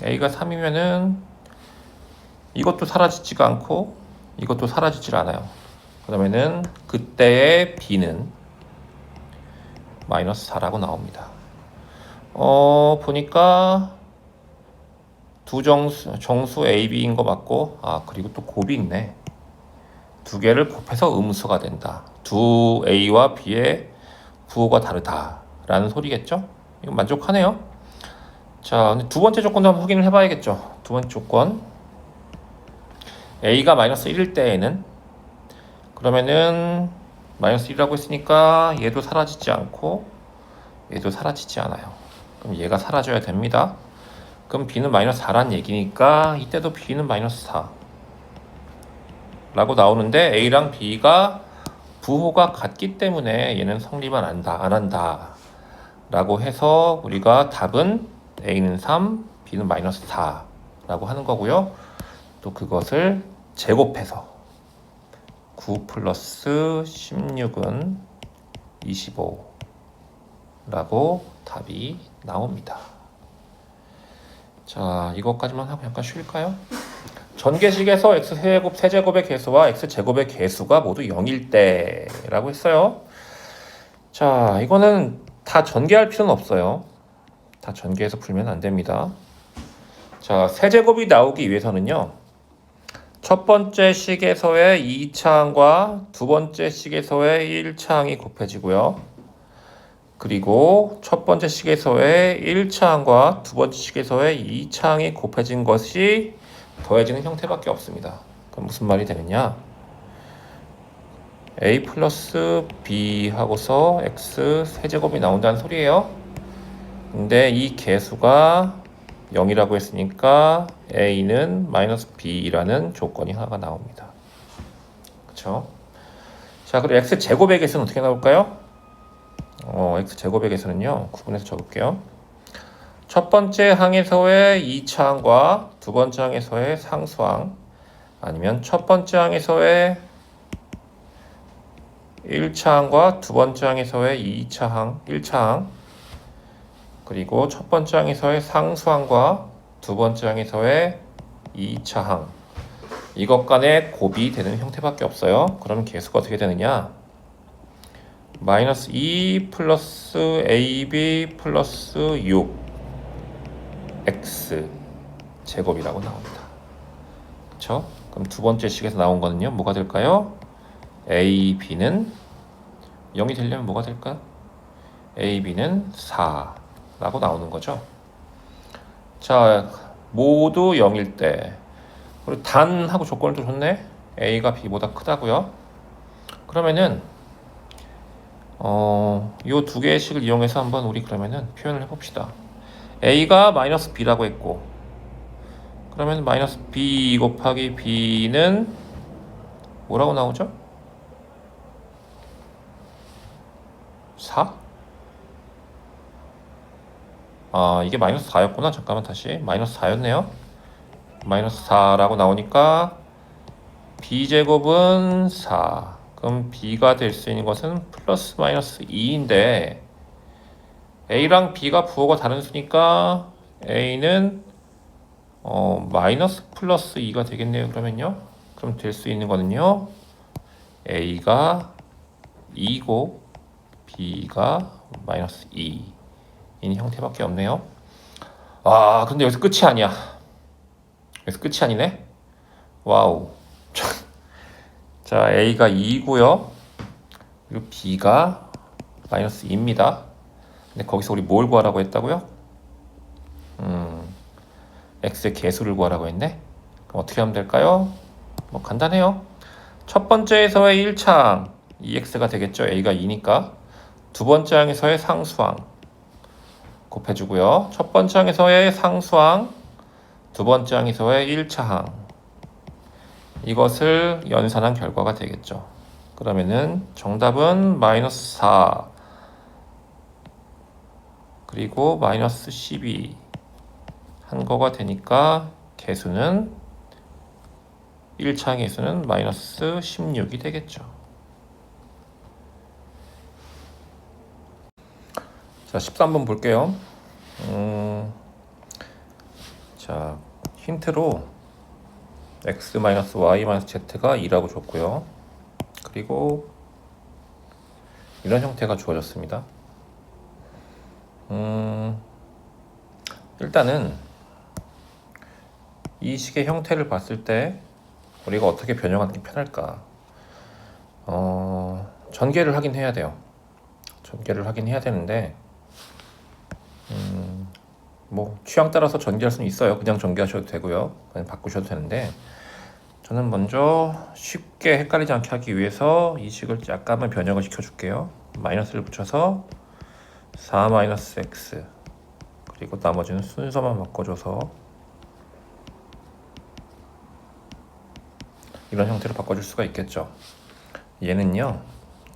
a가 3이면은 이것도 사라지지가 않고 이것도 사라지질 않아요. 그러면은 그때의 b는 마이너스 4라고 나옵니다. 보니까 두 정수 AB인 거 맞고, 그리고 또 곱이 있네. 두 개를 곱해서 음수가 된다. 두 A와 B의 부호가 다르다라는 소리겠죠? 이거 만족하네요. 자, 근데 두 번째 조건도 한번 확인을 해봐야겠죠. 두 번째 조건, A가 마이너스 1일 때에는, 그러면은 마이너스 1이라고 했으니까 얘도 사라지지 않고 얘도 사라지지 않아요. 그럼 얘가 사라져야 됩니다. 그럼 B는 마이너스 4란 얘기니까 이때도 B는 마이너스 4 라고 나오는데, A랑 B가 부호가 같기 때문에 얘는 성립은 안 한다 라고 해서 우리가 답은 A는 3, B는 마이너스 4 라고 하는 거고요. 또 그것을 제곱해서 9 플러스 16은 25 라고 답이 나옵니다. 자, 이것까지만 하고 잠깐 쉴까요? 전개식에서 x세제곱의 개수와 x제곱의 개수가 모두 0일 때라고 했어요. 자, 이거는 다 전개할 필요는 없어요. 다 전개해서 풀면 안 됩니다. 자, 세제곱이 나오기 위해서는요, 첫 번째 식에서의 2차항과 두 번째 식에서의 1차항이 곱해지고요. 그리고 첫 번째 식에서의 1차항과 두 번째 식에서의 2차항이 곱해진 것이 더해지는 형태밖에 없습니다. 그럼 무슨 말이 되느냐? a 플러스 b 하고서 x 세제곱이 나온다는 소리예요. 근데 이 개수가 0이라고 했으니까 a는 마이너스 b라는 조건이 하나가 나옵니다. 그쵸? 자, 그리고 x제곱의 개수는 어떻게 나올까요? x제곱의 개수는요, 구분해서 적을게요. 첫 번째 항에서의 2차항과 두 번째 항에서의 상수항, 아니면 첫 번째 항에서의 1차항과 두 번째 항에서의 2차항, 1차항, 그리고 첫 번째 항에서의 상수항과 두 번째 항에서의 2차항, 이것 간의 곱이 되는 형태밖에 없어요. 그럼 개수가 어떻게 되느냐? 마이너스 2 플러스 AB 플러스 6 x 제곱이라고 나옵니다. 그쵸? 그럼 두 번째 식에서 나온 거는요, 뭐가 될까요? a, b는 0이 되려면 뭐가 될까? a, b는 4라고 나오는 거죠. 자, 모두 0일 때, 그리고 단하고 조건을 또 줬네. a가 b보다 크다고요. 그러면은 요 두 개의 식을 이용해서 한번 우리 그러면은 표현을 해봅시다. a가 마이너스 b라고 했고, 그러면 마이너스 b 곱하기 b는 뭐라고 나오죠? 4? 아, 이게 마이너스 4였구나. 잠깐만 다시. 마이너스 4였네요. 마이너스 4라고 나오니까 b제곱은 4. 그럼 b가 될 수 있는 것은 플러스 마이너스 2인데 a랑 b가 부호가 다른 수니까 a는 마이너스 플러스 2가 되겠네요. 그러면요. 그럼 될 수 있는 거는요. a가 2고 b가 마이너스 2인 형태밖에 없네요. 아, 근데 여기서 끝이 아니야. 여기서 끝이 아니네. 와우. 자, a가 2고요. 그리고 b가 마이너스 2입니다. 근데 거기서 우리 뭘 구하라고 했다고요? x의 개수를 구하라고 했네. 그럼 어떻게 하면 될까요? 뭐 간단해요. 첫 번째에서의 1차항 2x가 되겠죠. a가 2니까. 두 번째 항에서의 상수항 곱해주고요. 첫 번째 항에서의 상수항, 두 번째 항에서의 1차항 이것을 연산한 결과가 되겠죠. 그러면은 정답은 마이너스 4 그리고 마이너스 12 한 거가 되니까 개수는 1차항 개수는 마이너스 16이 되겠죠. 자, 13번 볼게요. 자, 힌트로 x-y-z가 2라고 줬고요. 그리고 이런 형태가 주어졌습니다. 일단은 이 식의 형태를 봤을 때 우리가 어떻게 변형하는 게 편할까? 전개를 하긴 해야 돼요. 전개를 하긴 해야 되는데 뭐 취향 따라서 전개할 수는 있어요. 그냥 전개하셔도 되고요. 그냥 바꾸셔도 되는데 저는 먼저 쉽게 헷갈리지 않게 하기 위해서 이 식을 약간만 변형을 시켜줄게요. 마이너스를 붙여서 4-x 그리고 나머지는 순서만 바꿔줘서 이런 형태로 바꿔줄 수가 있겠죠. 얘는요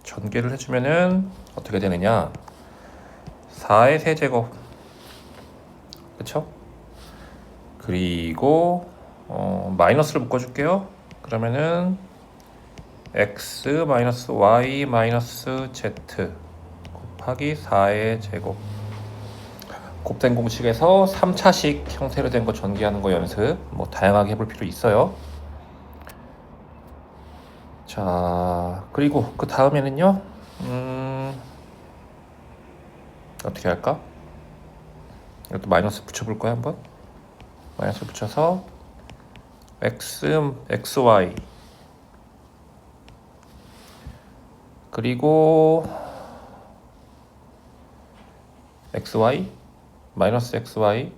전개를 해주면은 어떻게 되느냐 4의 세제곱 그쵸? 그리고 마이너스를 묶어줄게요. 그러면은 x-y-z 곱하기 4의 제곱 곱된 공식에서 3차식 형태로 된 거 전개하는 거 연습 뭐 다양하게 해볼 필요 있어요. 자, 그리고 그 다음에는요 어떻게 할까? 이것도 마이너스 붙여볼 거야 한번. 마이너스 붙여서 xy 그리고 xy 마이너스 xy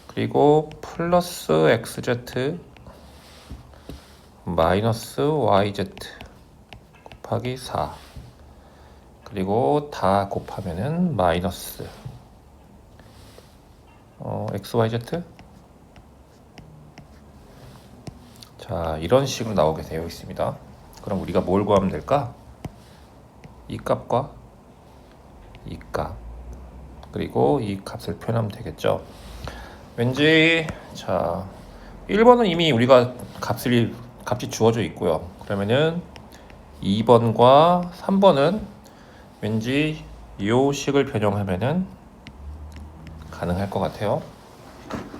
그리고 플러스 xz 마이너스 yz 곱하기 4 그리고 다 곱하면은 마이너스 xyz 자 이런 식으로 나오게 되어 있습니다. 그럼 우리가 뭘 구하면 될까? 이 값과 이 값 그리고 이 값을 표현하면 되겠죠. 왠지 자 1번은 이미 우리가 값이 주어져 있고요. 그러면은 2번과 3번은 왠지 이 식을 변형하면은 가능할 것 같아요.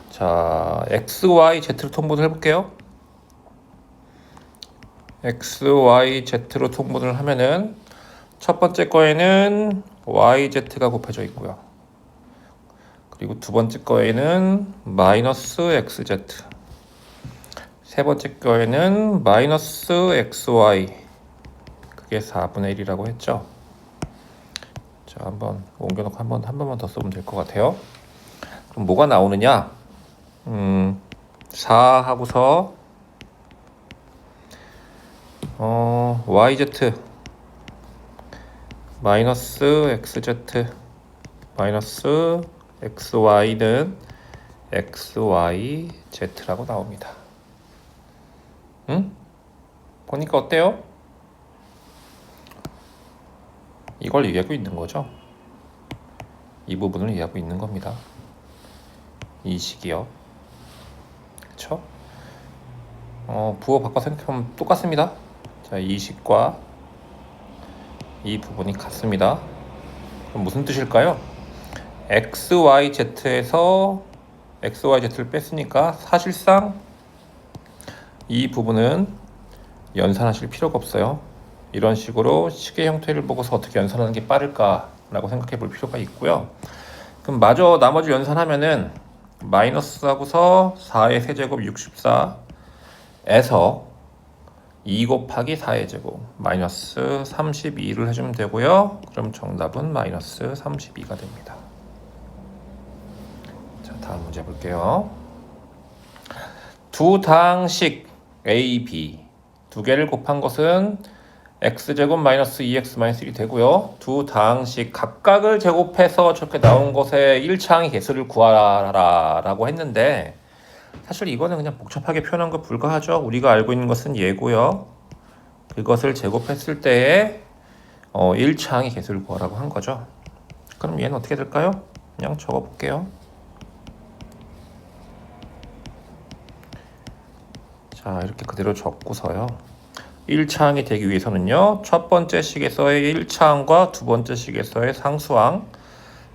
자 x, y, z로 통분을 해볼게요. x, y, z로 통분을 하면은 첫 번째 거에는 yz가 곱해져 있고요. 그리고 두 번째 거에는 마이너스 xz 세 번째 거에는 마이너스 xy 그게 4분의 1이라고 했죠. 자 한번 옮겨놓고 한 번만 더 써보면 될 것 같아요. 그럼 뭐가 나오느냐 4 하고서 yz 마이너스 xz 마이너스 xy는 xyz라고 나옵니다. 보니까 어때요? 이걸 얘기하고 있는 거죠. 이 부분을 얘기하고 있는 겁니다. 이 식이요. 그쵸? 부호 바꿔 생각하면 똑같습니다. 자, 이 식과 이 부분이 같습니다. 그럼 무슨 뜻일까요? XYZ에서 XYZ를 뺐으니까 사실상 이 부분은 연산하실 필요가 없어요. 이런 식으로 식의 형태를 보고서 어떻게 연산하는 게 빠를까라고 생각해 볼 필요가 있고요. 그럼 마저 나머지 연산하면은 마이너스 하고서 4의 세제곱 64에서 2 곱하기 4의 제곱 마이너스 32를 해주면 되고요. 그럼 정답은 마이너스 32가 됩니다. 자, 다음 문제 볼게요. 두 다항식 A, B 두 개를 곱한 것은 x제곱 마이너스 2x 마이너스 1이 되고요. 두 다항식 각각을 제곱해서 저렇게 나온 것의 1차항의 개수를 구하라 라고 했는데 사실 이거는 그냥 복잡하게 표현한 거 불가하죠. 우리가 알고 있는 것은 얘고요. 그것을 제곱했을 때의 1차항의 개수를 구하라고 한 거죠. 그럼 얘는 어떻게 될까요? 그냥 적어 볼게요. 자, 이렇게 그대로 적고서요. 1차항이 되기 위해서는요. 첫 번째 식에서의 1차항과 두 번째 식에서의 상수항,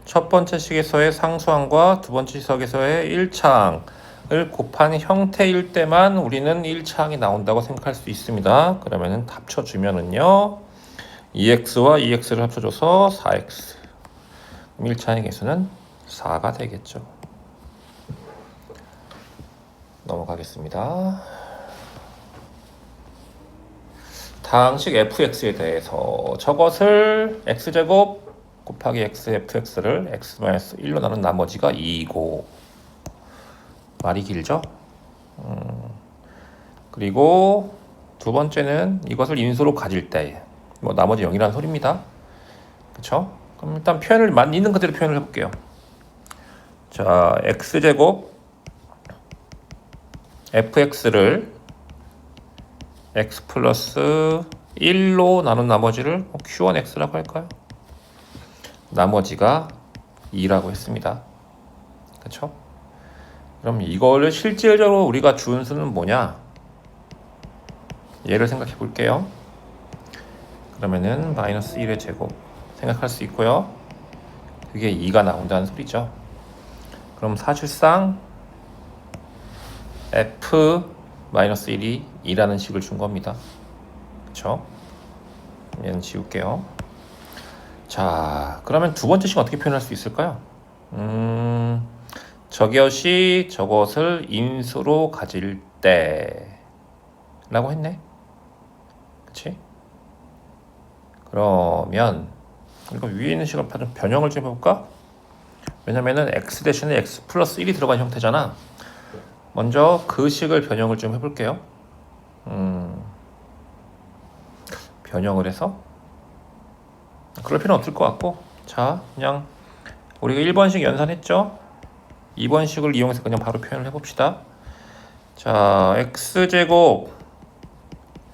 첫 번째 식에서의 상수항과 두 번째 식에서의 1차항을 곱한 형태일 때만 우리는 1차항이 나온다고 생각할 수 있습니다. 그러면은 합쳐주면은요. 2x와 2x를 합쳐줘서 4x. 1차항의 개수는 4가 되겠죠. 넘어가겠습니다. 다항식 fx에 대해서 저것을 x제곱 곱하기 x fx를 x-1로 나눈 나머지가 2이고 말이 길죠? 그리고 두 번째는 이것을 인수로 가질 때 뭐 나머지 0이라는 소리입니다. 그쵸? 그럼 일단 표현을 있는 그대로 표현을 해볼게요. 자, x제곱 fx를 x 플러스 1로 나눈 나머지를 q1x라고 할까요? 나머지가 2라고 했습니다. 그쵸? 그럼 이거를 실질적으로 우리가 준 수는 뭐냐? 얘를 생각해 볼게요. 그러면은 마이너스 1의 제곱 생각할 수 있고요. 그게 2가 나온다는 소리죠. 그럼 사실상 f 마이너스 1이 2라는 식을 준 겁니다. 그쵸? 얘는 지울게요. 자, 그러면 두 번째 식은 어떻게 표현할 수 있을까요? 저것이 저것을 인수로 가질 때 라고 했네. 그치? 그러면 이거 위에 있는 식을 좀 변형을 좀 해볼까? 왜냐면은 x 대신에 x 플러스 1이 들어간 형태잖아. 먼저 그 식을 변형을 좀 해볼게요. 변형을 해서 그럴 필요는 없을 것 같고, 자, 그냥 우리가 1번식 연산했죠? 2번식을 이용해서 그냥 바로 표현을 해봅시다. 자, x제곱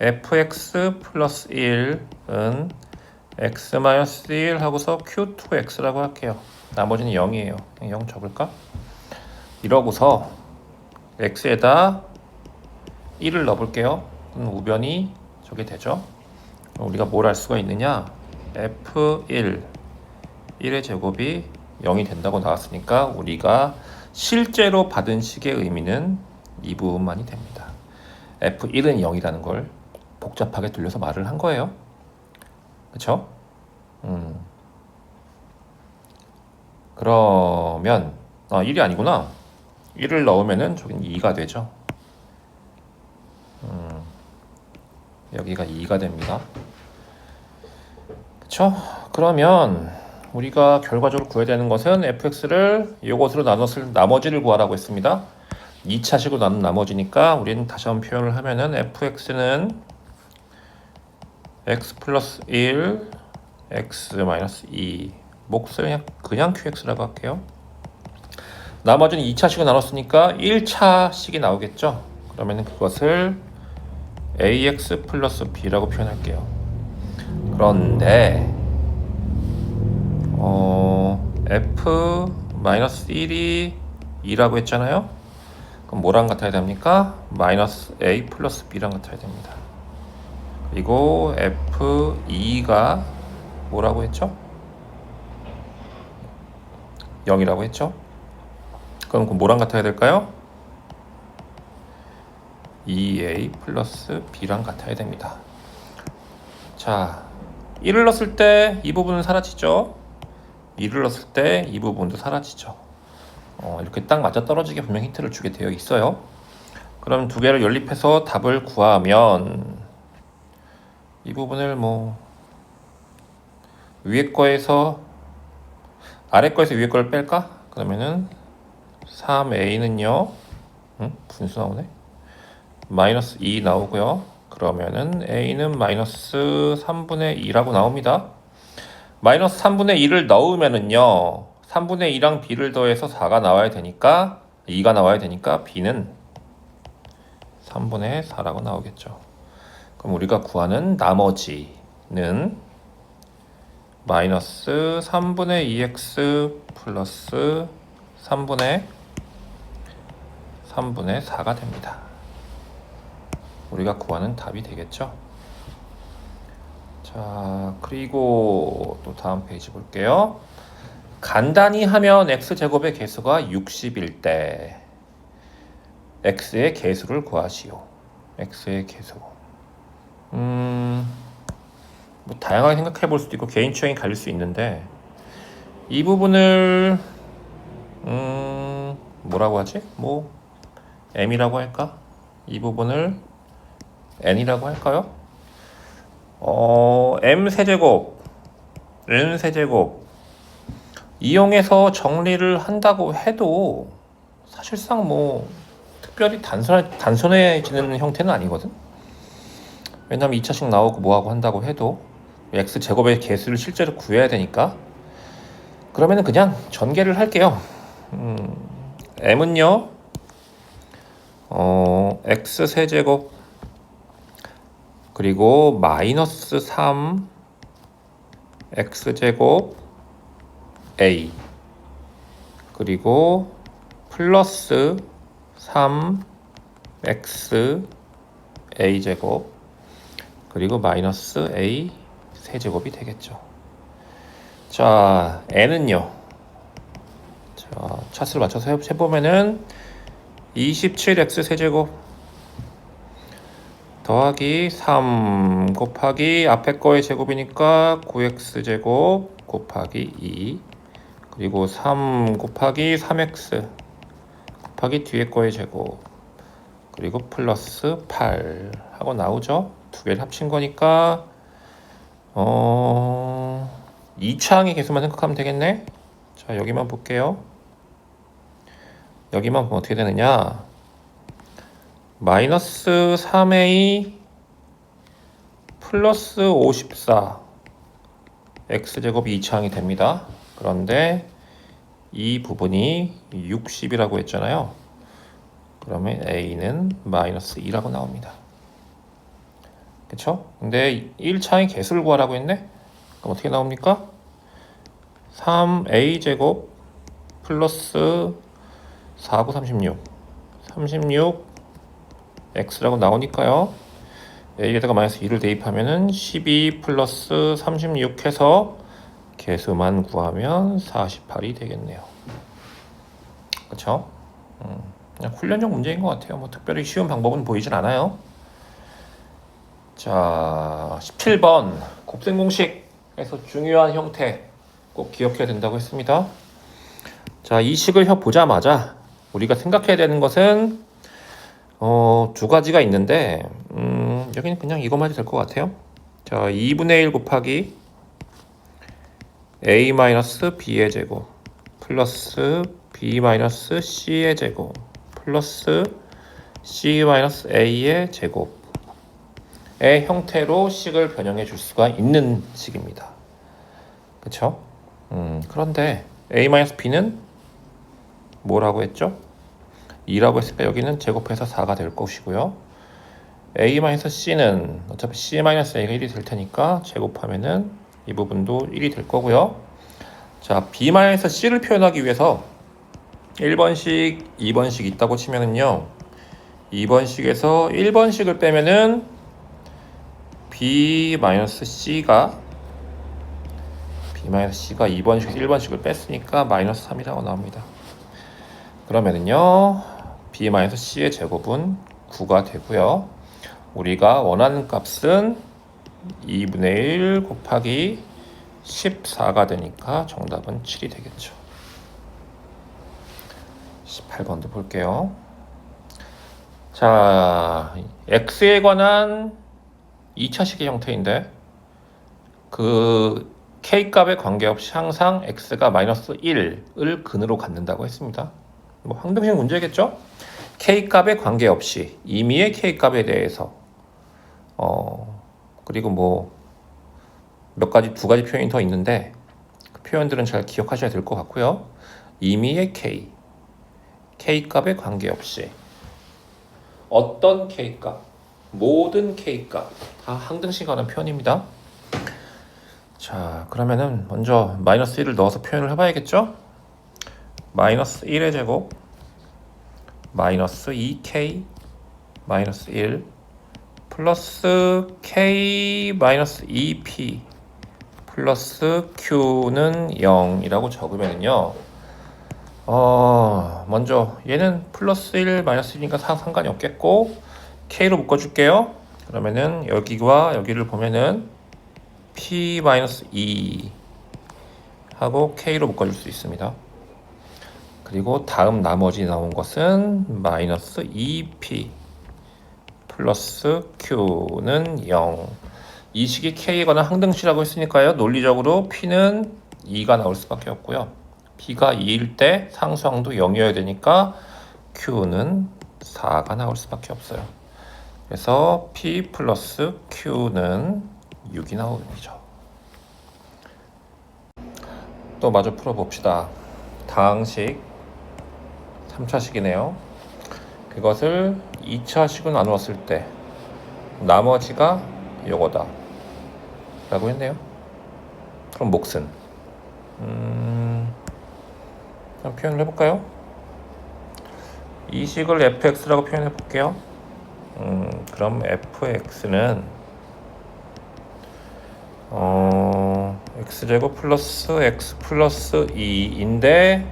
fx 플러스 1은 x 마이너스 1 하고서 q2x라고 할게요. 나머지는 0이에요. 그냥 0 적을까? 이러고서 x에다 1을 넣어볼게요. 그럼 우변이 저게 되죠. 우리가 뭘 알 수가 있느냐? f1 1의 제곱이 0이 된다고 나왔으니까 우리가 실제로 받은 식의 의미는 이 부분만이 됩니다. f1은 0이라는 걸 복잡하게 돌려서 말을 한 거예요. 그쵸? 그러면 1이 아니구나. 1을 넣으면은 저긴 2가 되죠. 여기가 2가 됩니다. 그쵸? 그러면 우리가 결과적으로 구해야 되는 것은 fx를 이것으로 나눴을 나머지를 구하라고 했습니다. 2차식으로 나눈 나머지니까 우리는 다시 한번 표현을 하면은 fx는 x 플러스 1 x 마이너스 2 몫을 그냥 qx라고 할게요. 나머지는 2차식을 나눴으니까 1차식이 나오겠죠. 그러면 그것을 ax 플러스 b라고 표현할게요. 그런데 f-1이 2라고 했잖아요. 그럼 뭐랑 같아야 됩니까? 마이너스 a 플러스 b랑 같아야 됩니다. 그리고 f2가 뭐라고 했죠? 0이라고 했죠? 그럼 뭐랑 같아야 될까요? 2a 플러스 b랑 같아야 됩니다. 자, 1을 넣었을 때 이 부분은 사라지죠? 2를 넣었을 때 이 부분도 사라지죠. 이렇게 딱 맞아떨어지게 분명 힌트를 주게 되어 있어요. 그럼 두 개를 연립해서 답을 구하면 이 부분을 뭐 위에 거에서 아래 거에서 위에 거를 뺄까? 그러면은 3a는요 분수 나오네. 마이너스 2 나오고요. 그러면은 a는 마이너스 3분의 2라고 나옵니다. 마이너스 3분의 2를 넣으면은요 3분의 2랑 b를 더해서 4가 나와야 되니까 2가 나와야 되니까 b는 3분의 4라고 나오겠죠. 그럼 우리가 구하는 나머지는 마이너스 3분의 2x 플러스 3분의 4가 됩니다. 우리가 구하는 답이 되겠죠. 자, 그리고 또 다음 페이지 볼게요. 간단히 하면 x제곱의 개수가 60일 때 x의 개수를 구하시오. x의 개수. 뭐 다양하게 생각해 볼 수도 있고 개인 취향이 갈릴 수 있는데 이 부분을 뭐라고 하지? 뭐 m이라고 할까? 이 부분을 n이라고 할까요? m 세제곱, n 세제곱 이용해서 정리를 한다고 해도 사실상 뭐 특별히 단순해지는 형태는 아니거든. 왜냐면 2차식 나오고 뭐하고 한다고 해도 x제곱의 개수를 실제로 구해야 되니까. 그러면은 그냥 전개를 할게요. m은요 x세제곱 그리고 마이너스 3 x제곱 a 그리고 플러스 3 x a제곱 그리고 마이너스 a 세제곱이 되겠죠. 자, n은요. 자, 차수를 맞춰서 해보면은 27x 세제곱 더하기 3 곱하기 앞에 거의 제곱이니까 9x 제곱 곱하기 2 그리고 3 곱하기 3x 곱하기 뒤에 거의 제곱 그리고 플러스 8 하고 나오죠. 두 개를 합친 거니까 2차항의 개수만 생각하면 되겠네. 자, 여기만 볼게요. 여기만 보면 어떻게 되느냐. 마이너스 3a 플러스 54 x제곱이 2차항이 됩니다. 그런데 이 부분이 60이라고 했잖아요. 그러면 a는 마이너스 2라고 나옵니다. 그쵸? 근데 1차항의 개수를 구하라고 했네? 그럼 어떻게 나옵니까? 3a제곱 플러스 4, 9, 36 x라고 나오니까요. a에다가 마이너스 2를 대입하면은 12 플러스 36 해서 개수만 구하면 48이 되겠네요. 그쵸? 그냥 훈련용 문제인 것 같아요. 뭐 특별히 쉬운 방법은 보이진 않아요. 자, 17번 곱셈 공식에서 중요한 형태 꼭 기억해야 된다고 했습니다. 자, 이 식을 보자마자 우리가 생각해야 되는 것은 두 가지가 있는데 여기는 그냥 이것만 해도 될 것 같아요. 자, 2분의 1 곱하기 a-b의 제곱 플러스 b-c의 제곱 플러스 c-a의 제곱의 형태로 식을 변형해 줄 수가 있는 식입니다. 그쵸? 그런데 a-b는 뭐라고 했죠? 2라고 했으니까 여기는 제곱해서 4가 될 것이고요. a-c는 어차피 c-a가 1이 될 테니까 제곱하면은 이 부분도 1이 될 거고요. 자, B-C를 표현하기 위해서 1번식, 2번식 있다고 치면은요, 2번식에서 1번식을 빼면은 B-C가 2번식, 1번식을 뺐으니까 마이너스 3이라고 나옵니다. 그러면은요, B-C의 제곱은 9가 되고요. 우리가 원하는 값은 2분의 1 곱하기 14가 되니까 정답은 7이 되겠죠. 18번도 볼게요. 자, x에 관한 2차식의 형태인데 그 k값에 관계없이 항상 x가 마이너스 1을 근으로 갖는다고 했습니다. 뭐 항등식 문제겠죠? k값에 관계없이 임의의 k값에 대해서 그리고 뭐 두 가지 표현이 더 있는데 그 표현들은 잘 기억하셔야 될 것 같고요. 임의의 k값에 관계없이 어떤 k값, 모든 k값 다 항등식 하는 표현입니다. 자, 그러면은 먼저 마이너스 1을 넣어서 표현을 해봐야겠죠? 마이너스 1의 제곱 마이너스 2k 마이너스 1 플러스 k 마이너스 2p 플러스 q는 0이라고 적으면요. 먼저 얘는 플러스 1 마이너스 1이니까 상관이 없겠고 k로 묶어줄게요. 그러면은 여기와 여기를 보면은 p 마이너스 2 하고 k로 묶어줄 수 있습니다. 그리고 다음 나머지 나온 것은 마이너스 2p 플러스 q는 0. 이 식이 k에 관한 항등식이라고 했으니까요. 논리적으로 p는 2가 나올 수밖에 없고요. p가 2일 때 상수항도 0이어야 되니까 q는 4가 나올 수밖에 없어요. 그래서 p 플러스 q는 6이 나오죠. 또 마저 풀어봅시다. 다항식 3차식이네요. 그것을 2차식으로 나누었을 때 나머지가 요거다 라고 했네요. 그럼 몫은 그럼 표현을 해볼까요? 이 식을 fx라고 표현해 볼게요. 그럼 fx는 x제곱 플러스 x 플러스 2인데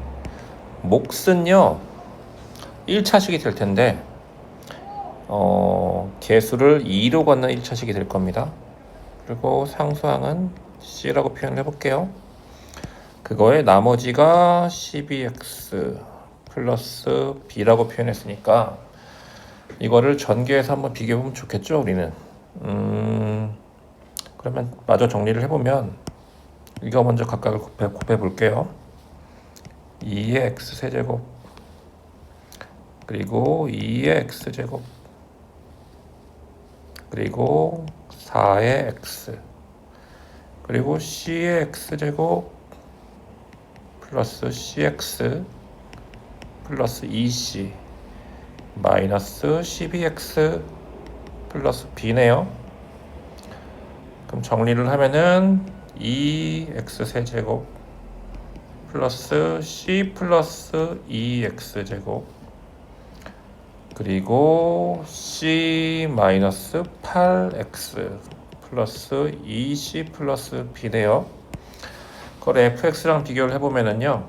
몫은요 1차식이 될 텐데 개수를 2로 걷는 1차식이 될 겁니다. 그리고 상수항은 c라고 표현을 해볼게요. 그거의 나머지가 12x 플러스 b라고 표현했으니까 이거를 전개해서 한번 비교해보면 좋겠죠, 우리는. 그러면 마저 정리를 해보면 이거 먼저 각각을 곱해 볼게요. 2의 x세제곱 그리고 2의 x제곱 그리고 4의 x 그리고 c의 x제곱 플러스 cx 플러스 2c 마이너스 12x 플러스 b네요. 그럼 정리를 하면은 2x 세제곱 플러스 c 플러스 2x 제곱 그리고 c 마이너스 8x 플러스 2c 플러스 b네요. 그걸 fx랑 비교를 해보면은요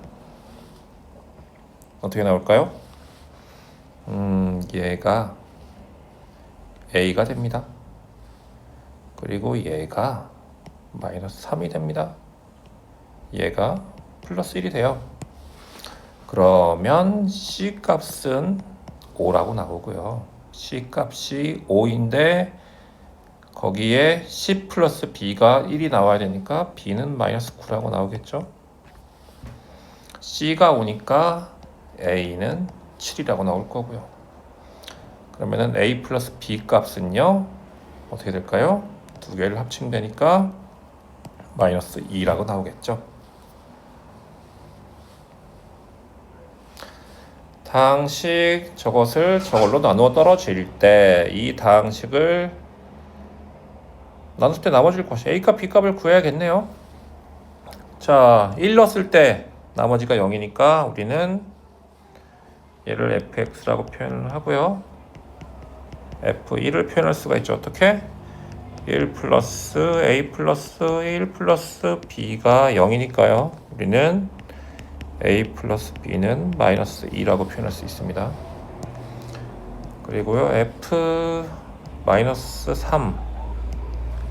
어떻게 나올까요? 얘가 a가 됩니다. 그리고 얘가 마이너스 3이 됩니다. 얘가 플러스 1이 돼요. 그러면 c 값은 5라고 나오고요. c 값이 5인데 거기에 c 플러스 b가 1이 나와야 되니까 b는 마이너스 9라고 나오겠죠. c가 오니까 a는 7이라고 나올 거고요. 그러면은 a 플러스 b 값은요 어떻게 될까요? 두 개를 합치면 되니까 마이너스 2라고 나오겠죠. 다항식 저걸로 나누어 떨어질 때 이 다항식을 나눴을 때 나머질 것이 a 값 b 값을 구해야겠네요. 자, 1 넣었을 때 나머지가 0이니까 우리는 얘를 fx라고 표현을 하고요. f1을 표현할 수가 있죠. 어떻게? 1 플러스 a 플러스 1 플러스 b가 0이니까요. 우리는 a 플러스 b는 마이너스 2라고 표현할 수 있습니다. 그리고요, f 마이너스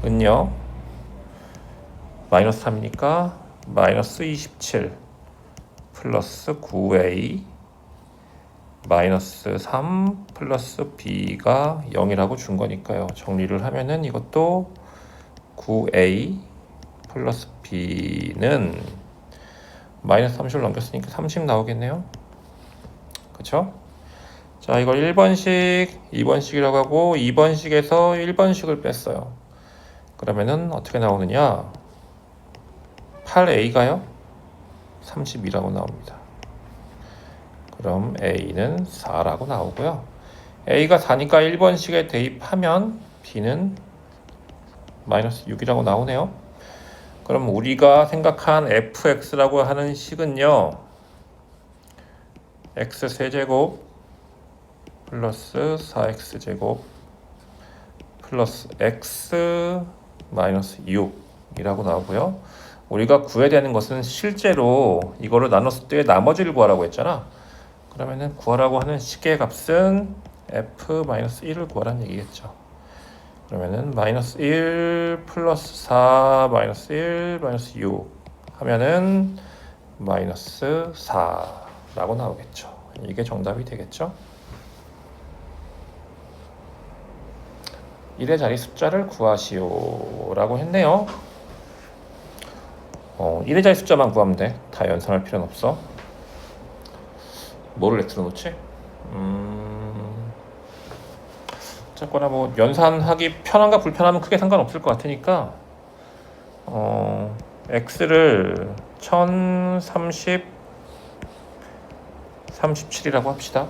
3은요, 마이너스 3이니까 마이너스 27 플러스 9a 마이너스 3 플러스 b가 0이라고 준 거니까요. 정리를 하면은 이것도 9a 플러스 b는 마이너스 30을 넘겼으니까 30 나오겠네요. 그쵸? 자, 이걸 1번식, 2번식이라고 하고 2번식에서 1번식을 뺐어요. 그러면은 어떻게 나오느냐? 8a가요? 32라고 나옵니다. 그럼 a는 4라고 나오고요. a가 4니까 1번식에 대입하면 b는 마이너스 6이라고 나오네요. 그럼 우리가 생각한 fx라고 하는 식은요, x 세제곱 플러스 4x제곱 플러스 x 마이너스 6이라고 나오고요. 우리가 구해야 되는 것은 실제로 이거를 나눴을 때 나머지를 구하라고 했잖아. 그러면은 구하라고 하는 식의 값은 f-1을 구하라는 얘기겠죠. 그러면은 마이너스 1 플러스 4 마이너스 1 마이너스 6 하면은 마이너스 4라고 나오겠죠. 이게 정답이 되겠죠. 1의 자리 숫자를 구하시오 라고 했네요. 1의 자리 숫자만 구하면 돼. 다 연산할 필요는 없어. 뭐를 x로 놓지? 어쨌거나 뭐 연산하기 편한가 불편하면 크게 상관없을 것 같으니까 x를 1030 37이라고 합시다.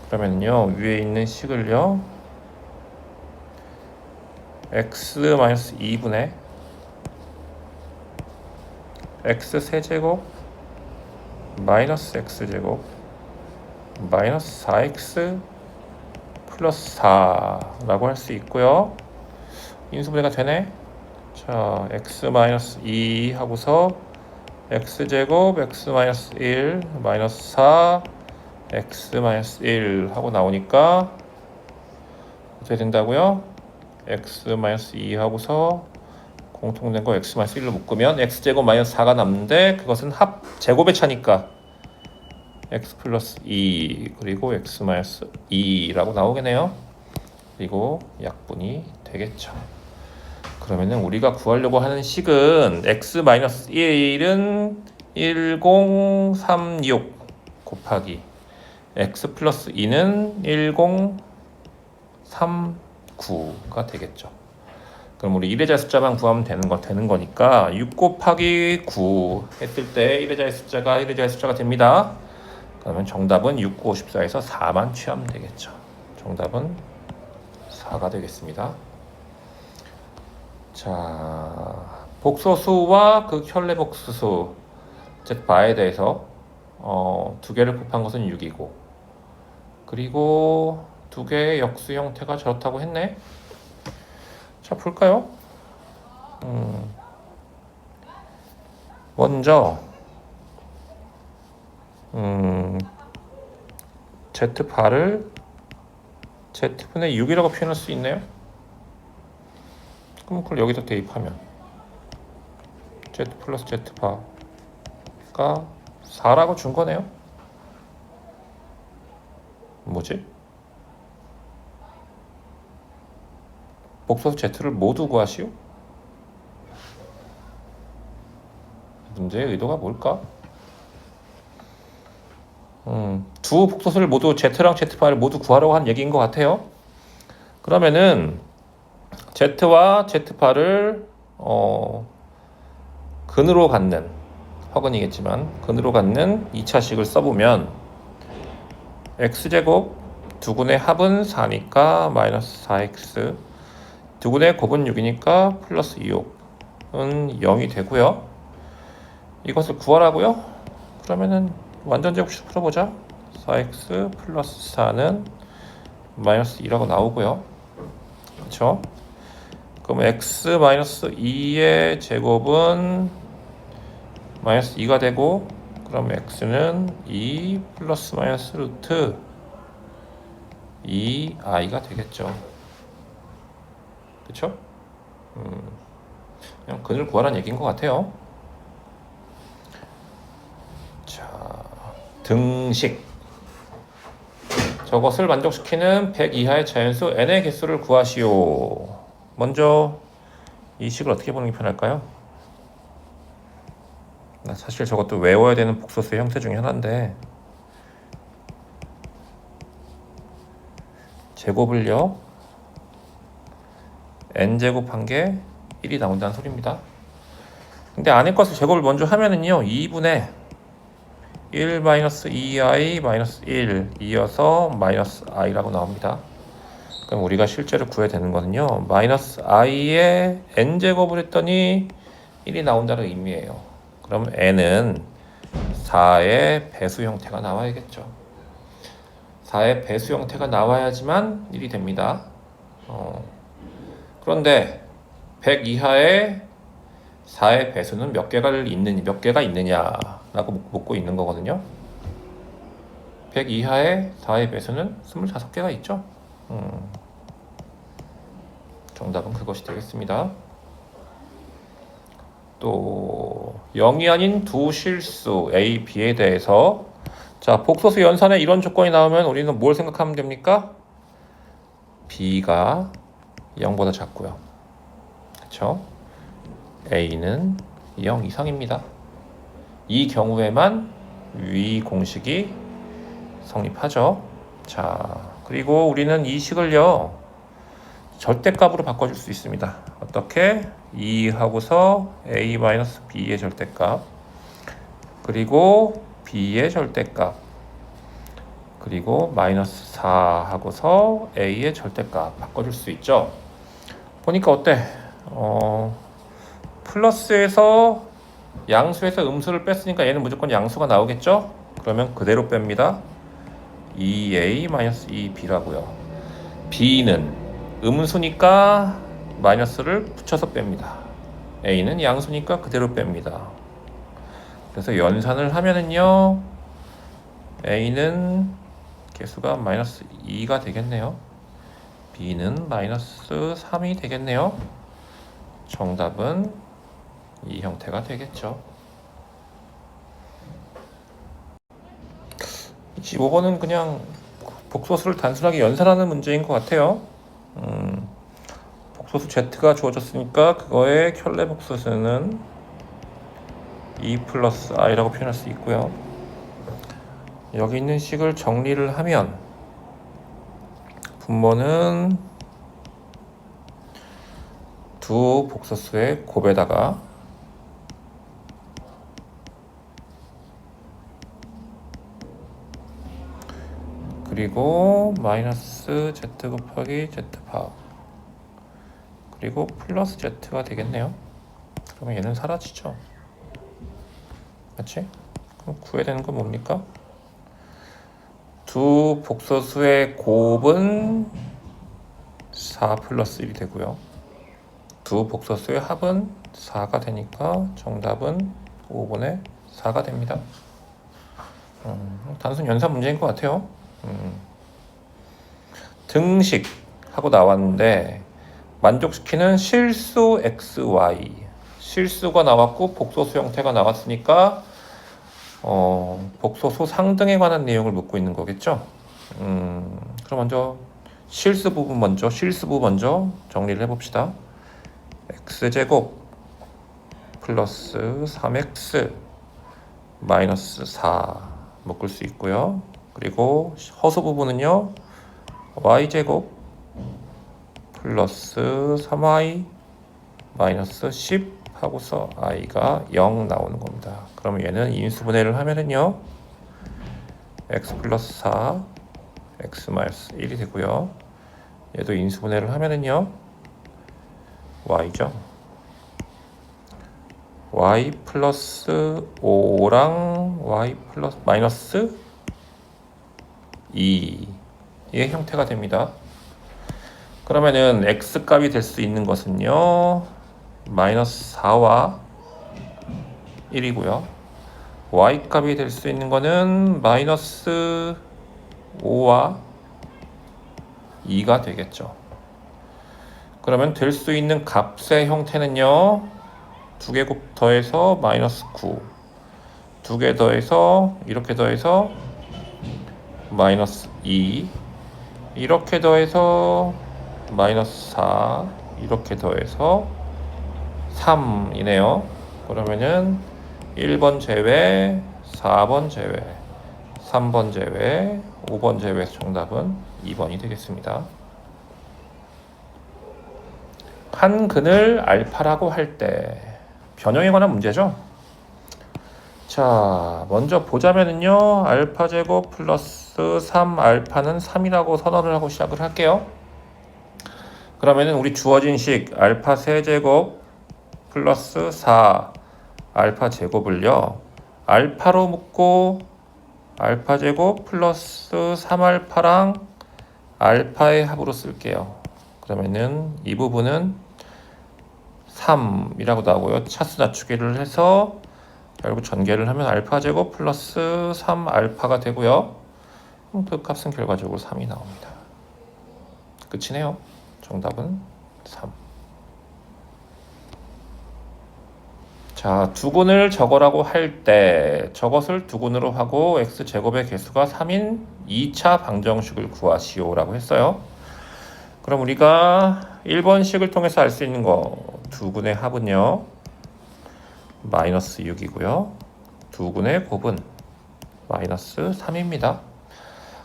그러면요, 위에 있는 식을요, x-2분의 x 세제곱 마이너스 x제곱 마이너스 4x 플러스 4라고 할 수 있고요. 인수분해가 되네. 자, x 마이너스 2 하고서 x제곱 x 마이너스 1 마이너스 4 x 마이너스 1 하고 나오니까 어떻게 된다고요? x 마이너스 2 하고서 공통된 거 x 마이너스 1로 묶으면 x제곱 마이너스 4가 남는데, 그것은 합 제곱의 차니까 x 플러스 2 그리고 x 마이너스 2라고 나오겠네요. 그리고 약분이 되겠죠. 그러면은 우리가 구하려고 하는 식은 x 마이너스 1은 1036 곱하기 x 플러스 2는 1039가 되겠죠. 그럼 우리 1의 자리 숫자만 구하면 되는 거니까 6 곱하기 9 했을 때 1의 자리 숫자가 1의 자리 숫자가 됩니다. 그러면 정답은 6, 9, 54에서 4만 취하면 되겠죠. 정답은 4가 되겠습니다. 자, 복소수와 극혈례복수수 Z바에 대해서 두 개를 곱한 것은 6이고, 그리고 두 개의 역수 형태가 저렇다고 했네. 자, 볼까요? 먼저 Z바를 Z분의 6이라고 표현할 수 있네요. 그럼 그걸 여기다 대입하면 Z 플러스 Z바가 4라고 준 거네요. 뭐지? 복소수 Z를 모두 구하시오? 문제의 의도가 뭘까? 두 복소수를 모두 Z랑 Z바를 모두 구하려고 한 얘기인 것 같아요. 그러면은 Z와 Z바를 근으로 갖는, 허근이겠지만 근으로 갖는 2차식을 써보면 x제곱 두근의 합은 4니까 마이너스 4x, 두근의 곱은 6이니까 플러스 6은 0이 되고요. 이것을 구하라고요? 그러면은 완전 제곱식 풀어보자. 4x 플러스 4는 마이너스 2라고 나오고요. 그쵸? 그럼 x 마이너스 2의 제곱은 마이너스 2가 되고, 그럼 x는 2 플러스 마이너스 루트 2i가 되겠죠. 그쵸? 그냥 근을 구하라는 얘기인 것 같아요. 자, 등식. 저것을 만족시키는 100 이하의 자연수 n의 개수를 구하시오. 먼저 이 식을 어떻게 보는 게 편할까요? 사실 저것도 외워야 되는 복소수의 형태 중에 하나인데, 제곱을요 n제곱한 게 1이 나온다는 소리입니다. 근데 안의 것을 제곱을 먼저 하면은요 2분의 1 마이너스 2i 마이너스 1 이어서 마이너스 i라고 나옵니다. 그럼 우리가 실제로 구해야 되는 거는요 마이너스 i의 n제곱을 했더니 1이 나온다는 의미예요. 그럼 n은 4의 배수 형태가 나와야겠죠. 4의 배수 형태가 나와야지만 1이 됩니다. 그런데 100 이하의 4의 배수는 몇 개가 있느냐라고 묻고 있는 거거든요. 100 이하의 4의 배수는 25개가 있죠. 정답은 그것이 되겠습니다. 또 0이 아닌 두 실수 A, B에 대해서 자 복소수 연산에 이런 조건이 나오면 우리는 뭘 생각하면 됩니까? B가 0보다 작고요. 그렇죠? A는 0 이상입니다. 이 경우에만 위 공식이 성립하죠. 자, 그리고 우리는 이 식을요 절대값으로 바꿔줄 수 있습니다. 어떻게? 2 하고서 A-B의 절대값, 그리고 B의 절대값, 그리고 마이너스 4 하고서 A의 절대값 바꿔줄 수 있죠. 보니까 어때? 플러스에서 양수에서 음수를 뺐으니까 얘는 무조건 양수가 나오겠죠? 그러면 그대로 뺍니다. 2a-2b라고요. b는 음수니까 마이너스를 붙여서 뺍니다. a는 양수니까 그대로 뺍니다. 그래서 연산을 하면은요 a는 개수가 마이너스 2가 되겠네요. b는 마이너스 3이 되겠네요. 정답은 이 형태가 되겠죠. 25번은 그냥 복소수를 단순하게 연산하는 문제인 것 같아요. 복소수 z가 주어졌으니까 그거의 켤레 복소수는 2 플러스 i라고 표현할 수 있고요. 여기 있는 식을 정리를 하면 분모는 두 복소수의 곱에다가 그리고 마이너스 z 곱하기 z파 그리고 플러스 z가 되겠네요. 그러면 얘는 사라지죠. 맞지? 그럼 구해야 되는 건 뭡니까? 두 복소수의 곱은 4 플러스 1이 되고요. 두 복소수의 합은 4가 되니까 정답은 5분의 4가 됩니다. 단순 연산 문제인 것 같아요. 등식 하고 나왔는데 만족시키는 실수 xy 실수가 나왔고 복소수 형태가 나왔으니까 복소수 상등에 관한 내용을 묻고 있는 거겠죠. 그럼 먼저 실수 부분 먼저 정리를 해봅시다. x제곱 플러스 3x 마이너스 4 묶을 수 있고요. 그리고 허수 부분은요 y제곱 플러스 3y 마이너스 10 하고서 i가 0 나오는 겁니다. 그러면 얘는 인수분해를 하면은요 x 플러스 4 x 마이너스 1이 되고요. 얘도 인수분해를 하면은요 y죠. y 플러스 5랑 y 플러스 마이너스 2의 형태가 됩니다. 그러면은 x 값이 될 수 있는 것은요 마이너스 4와 1이고요 y 값이 될 수 있는 거는 마이너스 5와 2가 되겠죠. 그러면 될 수 있는 값의 형태는요 2개 곱 더해서 마이너스 9, 2개 더해서 이렇게 더해서 마이너스 2, 이렇게 더해서 마이너스 4, 이렇게 더해서 3이네요. 그러면은 1번 제외, 4번 제외, 3번 제외, 5번 제외에서 정답은 2번이 되겠습니다. 한 근을 알파라고 할 때 변형에 관한 문제죠. 자, 먼저 보자면은요 알파 제곱 플러스 3 알파는 3이라고 선언을 하고 시작을 할게요. 그러면은 우리 주어진 식 알파 세제곱 플러스 4 알파 제곱을요 알파로 묶고 알파 제곱 플러스 3 알파랑 알파의 합으로 쓸게요. 그러면은 이 부분은 3이라고 나오고요. 차수 낮추기를 해서 결국 전개를 하면 알파 제곱 플러스 3 알파가 되고요. 그 값은 결과적으로 3이 나옵니다. 끝이네요. 정답은 3. 자, 두근을 적어라고 할 때 저것을 두근으로 하고 x제곱의 개수가 3인 2차 방정식을 구하시오라고 했어요. 그럼 우리가 1번식을 통해서 알 수 있는 거 두근의 합은요 마이너스 6이고요 두근의 곱은 마이너스 3입니다.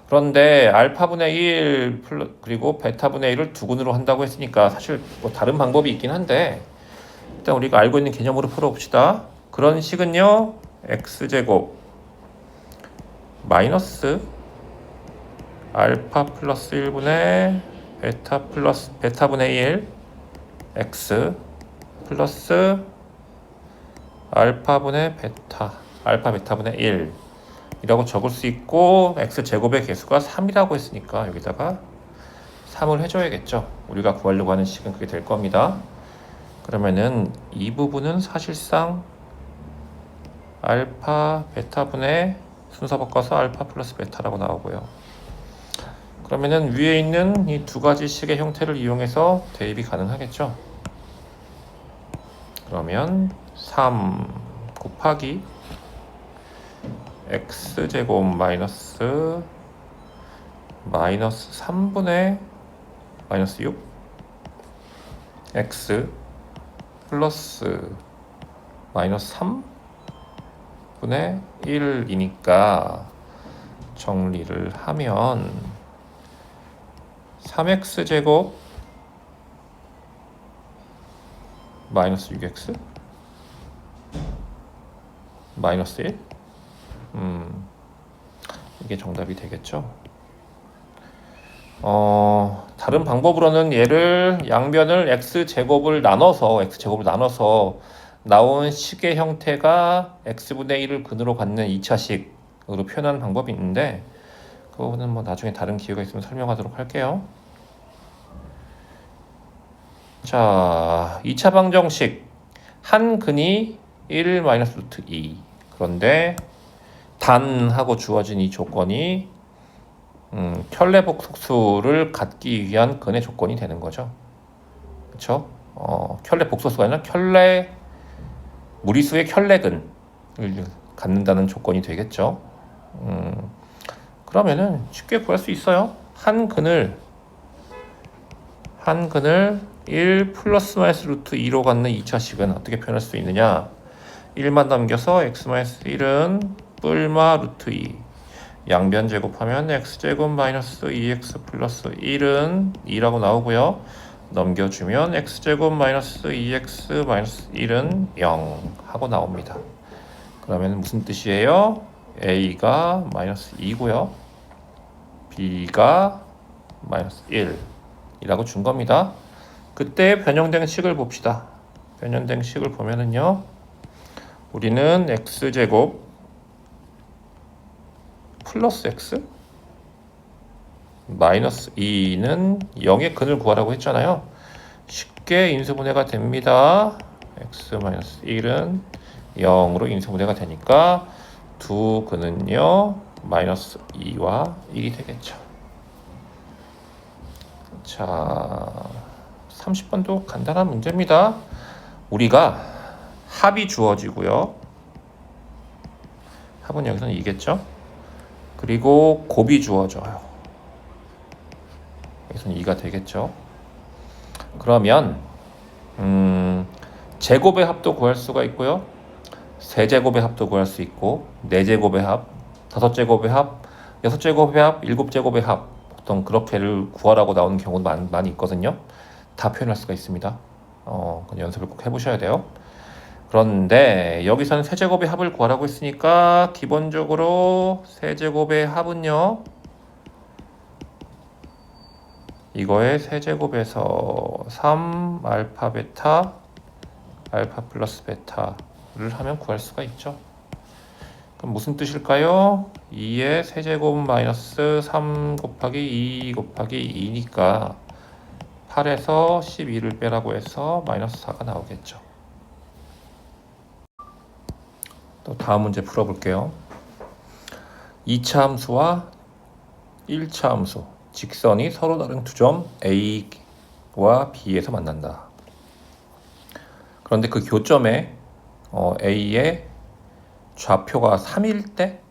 그런데 알파분의 1 그리고 베타분의 1을 두근으로 한다고 했으니까 사실 뭐 다른 방법이 있긴 한데 일단 우리가 알고 있는 개념으로 풀어봅시다. 그런 식은요 x제곱 마이너스 알파 플러스 1분의 베타 플러스 베타분의 1 x 플러스 알파분의 베타 알파 베타분의 1 이라고 적을 수 있고 x제곱의 개수가 3이라고 했으니까 여기다가 3을 해줘야겠죠. 우리가 구하려고 하는 식은 그게 될 겁니다. 그러면은 이 부분은 사실상 알파 베타분의 순서 바꿔서 알파 플러스 베타라고 나오고요. 그러면은 위에 있는 이 두 가지 식의 형태를 이용해서 대입이 가능하겠죠. 그러면 3 곱하기 x제곱 마이너스 3분의 마이너스 6 x 플러스 마이너스 3분의 1이니까 정리를 하면 3x제곱 마이너스 6x 마이너스 1 이게 정답이 되겠죠. 다른 방법으로는 얘를 양변을 x제곱을 나눠서 나온 식의 형태가 x분의 1을 근으로 갖는 2차식으로 표현하는 방법이 있는데 그거는 뭐 나중에 다른 기회가 있으면 설명하도록 할게요. 자, 2차 방정식 한 근이 1 마이너스 루트 2 그런데 단 하고 주어진 이 조건이 켤레복 속수를 갖기 위한 근의 조건이 되는 거죠. 그렇죠? 켤레 복소수가 아니라 켤레 무리수의 켤레근을 갖는다는 조건이 되겠죠. 그러면은 쉽게 구할 수 있어요. 한 근을 1 플러스 마이너스 루트 2로 갖는 2차식은 어떻게 표현할 수 있느냐? 1만 남겨서 x 마이너스 1은 뿔마 루트 2 양변 제곱하면 x제곱 마이너스 2x 플러스 1은 2라고 나오고요. 넘겨주면 x제곱 마이너스 2x 마이너스 1은 0 하고 나옵니다. 그러면 무슨 뜻이에요? a가 마이너스 2고요. b가 마이너스 1이라고 준 겁니다. 그때 변형된 식을 봅시다. 변형된 식을 보면은요. 우리는 x제곱 플러스 x 마이너스 2는 0의 근을 구하라고 했잖아요. 쉽게 인수분해가 됩니다. x 마이너스 1은 0으로 인수분해가 되니까 두 근은요 마이너스 2와 1이 되겠죠. 자, 30번도 간단한 문제입니다. 우리가 합이 주어지고요. 합은 여기서는 2겠죠. 그리고 곱이 주어져요. 여기서는 2가 되겠죠. 그러면 제곱의 합도 구할 수가 있고요. 세제곱의 합도 구할 수 있고, 네제곱의 합, 다섯제곱의 합, 여섯제곱의 합, 일곱제곱의 합, 어떤 그렇게를 구하라고 나오는 경우도 많이 있거든요. 다 표현할 수가 있습니다. 연습을 꼭 해보셔야 돼요. 그런데 여기서는 세제곱의 합을 구하라고 했으니까 기본적으로 세제곱의 합은요, 이거의 세제곱에서 3 알파 베타 알파 플러스 베타를 하면 구할 수가 있죠. 그럼 무슨 뜻일까요? 2의 세제곱 마이너스 3 곱하기 2 곱하기 2니까 8에서 12를 빼라고 해서 마이너스 4가 나오겠죠. 또 다음 문제 풀어볼게요. 2차 함수와 1차 함수, 직선이 서로 다른 두 점 A와 B에서 만난다. 그런데 그 교점에 A의 좌표가 3일 때?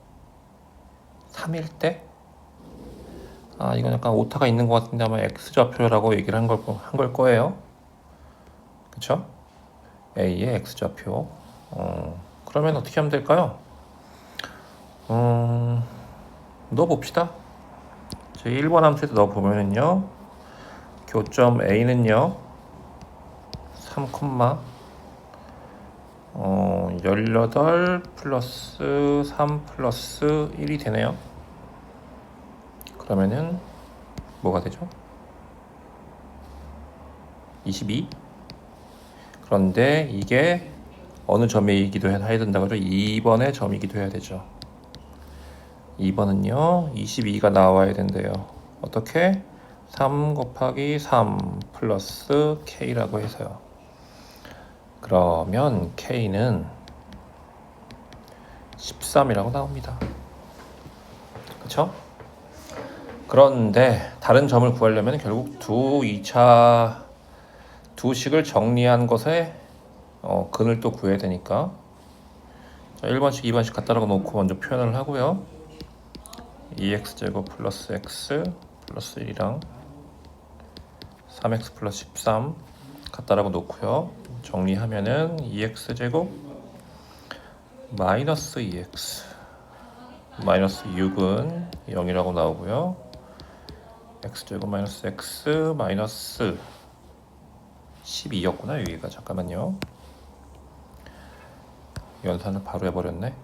이건 약간 오타가 있는 것 같은데 아마 X좌표라고 얘기를 한 걸 거예요. 그쵸? A의 X좌표. 그러면 어떻게 하면 될까요? 넣어봅시다. 제 1번 함수에서 넣어보면은요, 교점 A는요, 3, 18 플러스 3 플러스 1이 되네요. 그러면은 뭐가 되죠? 22. 그런데 이게 어느 점이기도 해야 된다고 하죠? 2번의 점이기도 해야 되죠. 2번은요 22가 나와야 된대요. 어떻게? 3 곱하기 3 플러스 K라고 해서요. 그러면 K는 13이라고 나옵니다. 그쵸? 그런데 다른 점을 구하려면 결국 두 식을 정리한 것에 근을 또 구해야 되니까, 자, 1번식 2번식 갖다라고 놓고 먼저 표현을 하고요. 2x제곱 플러스 x 플러스 1이랑 3x 플러스 13 갖다라고 놓고요. 정리하면은 2x제곱 마이너스 2x 마이너스 6은 0이라고 나오고요. x제곱 마이너스 x 마이너스 12였구나. 여기가 잠깐만요. 연산을 바로 해버렸네.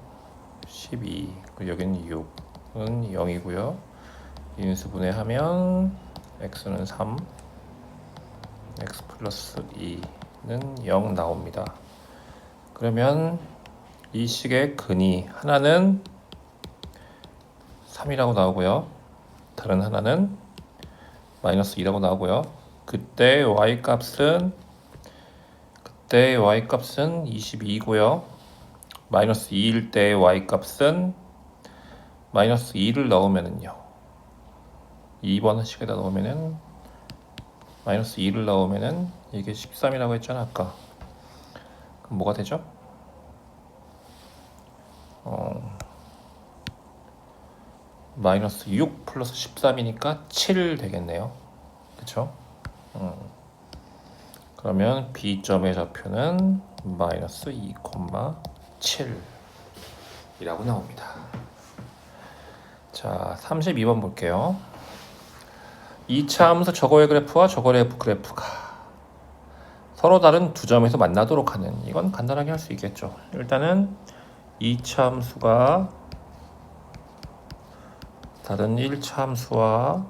12 그리고 여기는 6은 0이고요. 인수분해하면 x는 3 x 플러스 2는 0 나옵니다. 그러면 이 식의 근이 하나는 3이라고 나오고요. 다른 하나는 마이너스 2라고 나오고요. 그때 y 값은 22고요. 마이너스 2일 때 y 값은 마이너스 2를 넣으면은요. 2번 식에다 넣으면은 마이너스 2를 넣으면은 이게 13이라고 했잖아 아까. 그럼 뭐가 되죠? 마이너스 6 플러스 13이니까 7 되겠네요. 그쵸? 그러면 B점의 좌표는 마이너스 2,7이라고 나옵니다. 자, 32번 볼게요. 2차 함수 저거의 그래프와 저거의 그래프가 서로 다른 두 점에서 만나도록 하는, 이건 간단하게 할 수 있겠죠. 일단은 2차 함수가 다른 1차 함수와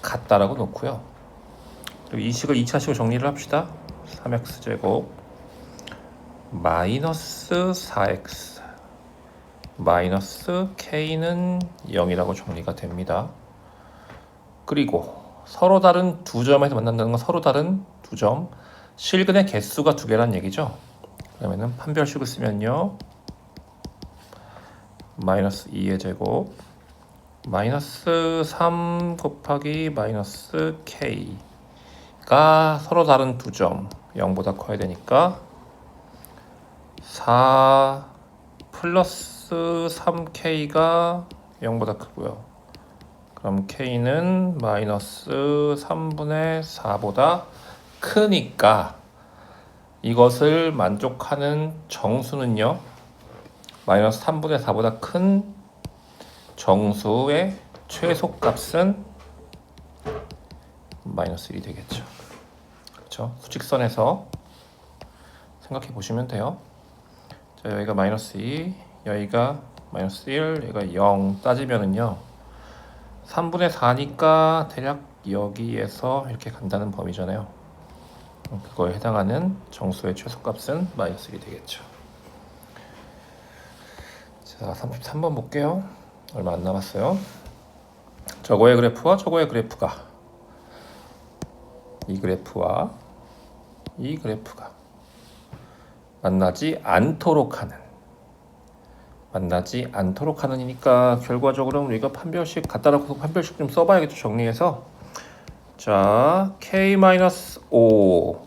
같다라고 놓고요. 그리고 이 식을 2차식으로 정리를 합시다. 3x제곱 마이너스 4x 마이너스 k는 0이라고 정리가 됩니다. 그리고 서로 다른 두 점에서 만난다는 건 서로 다른 두 점, 실근의 개수가 두 개란 얘기죠. 그러면은 판별식을 쓰면요, 마이너스 2의 제곱 마이너스 3 곱하기 마이너스 k가 서로 다른 두 점 0보다 커야 되니까 4 플러스 3k가 0보다 크고요. 그럼 k는 마이너스 3분의 4보다 크니까 이것을 만족하는 정수는요, 마이너스 3분의 4보다 큰 정수의 최소값은 마이너스 1이 되겠죠. 그렇죠? 수직선에서 생각해 보시면 돼요. 자, 여기가 마이너스 2, 여기가 마이너스 1, 여기가 0 따지면은요, 3분의 4니까 대략 여기에서 이렇게 간다는 범위잖아요. 그거에 해당하는 정수의 최소값은 마이너스 1이 되겠죠. 자, 33번 볼게요. 얼마 안 남았어요. 저거의 그래프와 저거의 그래프가, 이 그래프와 이 그래프가 만나지 않도록 하는이니까 결과적으로 우리가 판별식 갖다 놓고 판별식 좀 써봐야겠죠. 정리해서. 자, k-5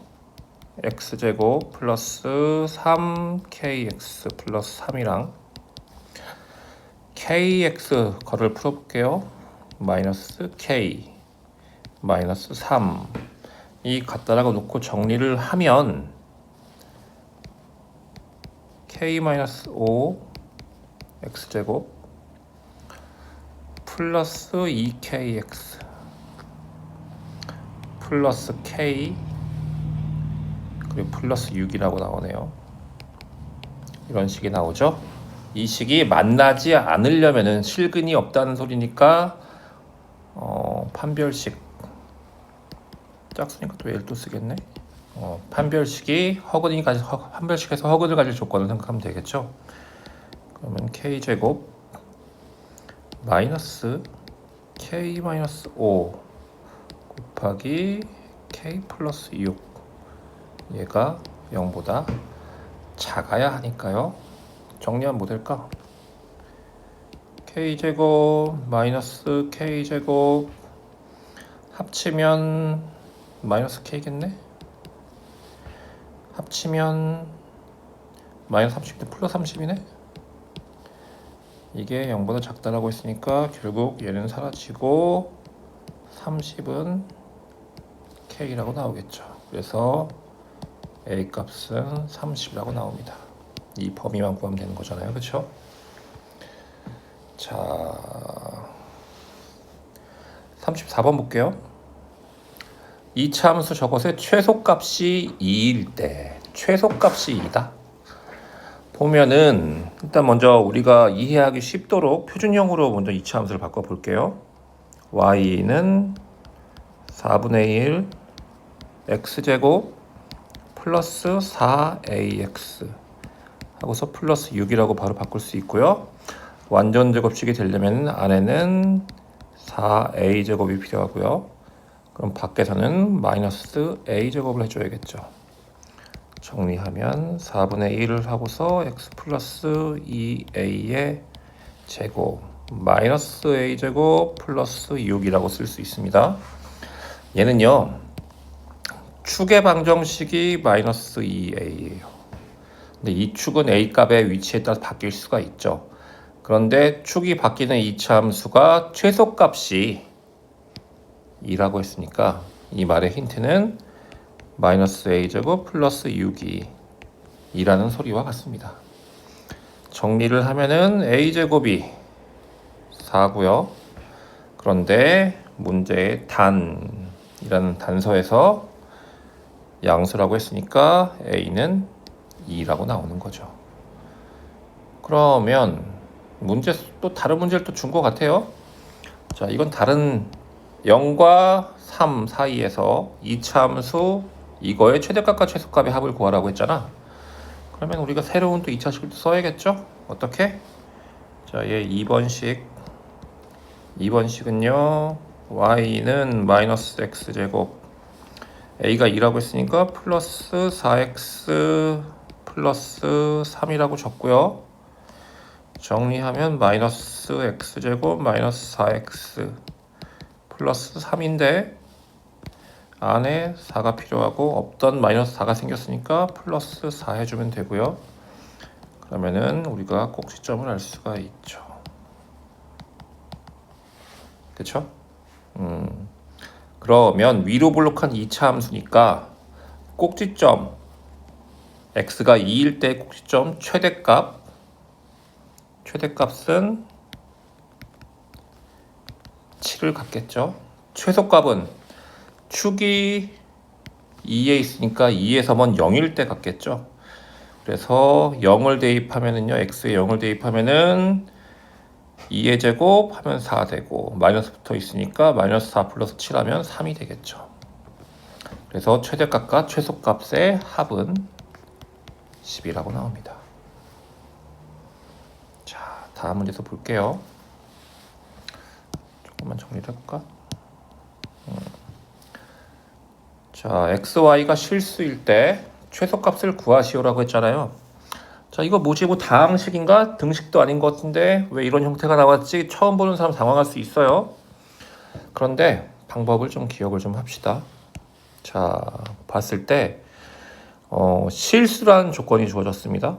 x제곱 플러스 3kx 플러스 3이랑 kx 거를 풀어볼게요. 마이너스 k 마이너스 3 이 갖다라고 놓고 정리를 하면 k-5 x제곱 플러스 2kx 플러스 k 그리고 플러스 6이라고 나오네요. 이런 식이 나오죠. 이 식이 만나지 않으려면은 실근이 없다는 소리니까 판별식 짝수니까 또 얘를 또 쓰겠네. 판별식이 판별식에서 허근을 가질 조건을 생각하면 되겠죠. 그러면 k제곱 마이너스 k-5 곱하기 k 플러스 6 얘가 0보다 작아야 하니까요. 정리하면 뭐 될까? k제곱 마이너스 k제곱 합치면 마이너스 k겠네? 합치면 마이너스 30인데 플러스 30이네? 이게 0보다 작다라고 했으니까 결국 얘는 사라지고 30은 k라고 나오겠죠. 그래서 a 값은 30이라고 나옵니다. 이 범위만 구하면 되는 거잖아요. 그렇죠? 자, 34번 볼게요. 이차함수 저것의 최소값이 2일 때, 최소값이 2다. 보면은 일단 먼저 우리가 이해하기 쉽도록 표준형으로 먼저 이차함수를 바꿔볼게요. y는 4분의 1 x제곱 플러스 4ax 하고서 플러스 6이라고 바로 바꿀 수 있고요. 완전 제곱식이 되려면 안에는 4a제곱이 필요하고요. 그럼 밖에서는 마이너스 a제곱을 해줘야겠죠. 정리하면 4분의 1을 하고서 x 플러스 2a의 제곱 마이너스 a제곱 플러스 6이라고 쓸 수 있습니다. 얘는요, 축의 방정식이 마이너스 2a예요. 근데 이 축은 a 값의 위치에 따라 바뀔 수가 있죠. 그런데 축이 바뀌는 이차함수가 최소값이 2라고 했으니까 이 말의 힌트는 마이너스 a제곱 플러스 6이 2라는 소리와 같습니다. 정리를 하면은 a제곱이 4고요. 그런데 문제의 단이라는 단서에서 양수라고 했으니까 a는 2라고 나오는 거죠. 그러면 문제 또 다른 문제를 또 준 것 같아요. 자, 이건 다른 0과 3 사이에서 이차함수 이거의 최대값과 최소값의 합을 구하라고 했잖아. 그러면 우리가 새로운 또 2차식을 또 써야겠죠? 어떻게? 자, 얘 2번식은요 y는 마이너스 x제곱 a가 2라고 했으니까 플러스 4x 플러스 3이라고 적고요. 정리하면 마이너스 x제곱 마이너스 4x 플러스 3인데 안에 4가 필요하고 없던 마이너스 4가 생겼으니까 플러스 4 해주면 되고요. 그러면은 우리가 꼭지점을 알 수가 있죠. 그쵸? 그러면 위로 볼록한 2차 함수니까 꼭지점 x가 2일 때 꼭지점 최대값은 7을 갖겠죠. 최소값은 축이 2에 있으니까 2에서 먼 0일 때 갖겠죠. 그래서 0을 대입하면은요, x에 0을 대입하면은 2의 제곱 하면 4 되고 마이너스 붙어 있으니까 마이너스 4 플러스 7 하면 3이 되겠죠. 그래서 최대값과 최소값의 합은 10이라고 나옵니다. 자, 다음 문제에서 볼게요. 조금만 정리를 해볼까? 자, xy가 실수일 때 최소값을 구하시오라고 했잖아요. 자, 이거 뭐지? 뭐 다항식인가? 등식도 아닌 것 같은데 왜 이런 형태가 나왔지? 처음 보는 사람 당황할 수 있어요. 그런데 방법을 좀 기억을 좀 합시다. 자, 봤을 때 실수라는 조건이 주어졌습니다.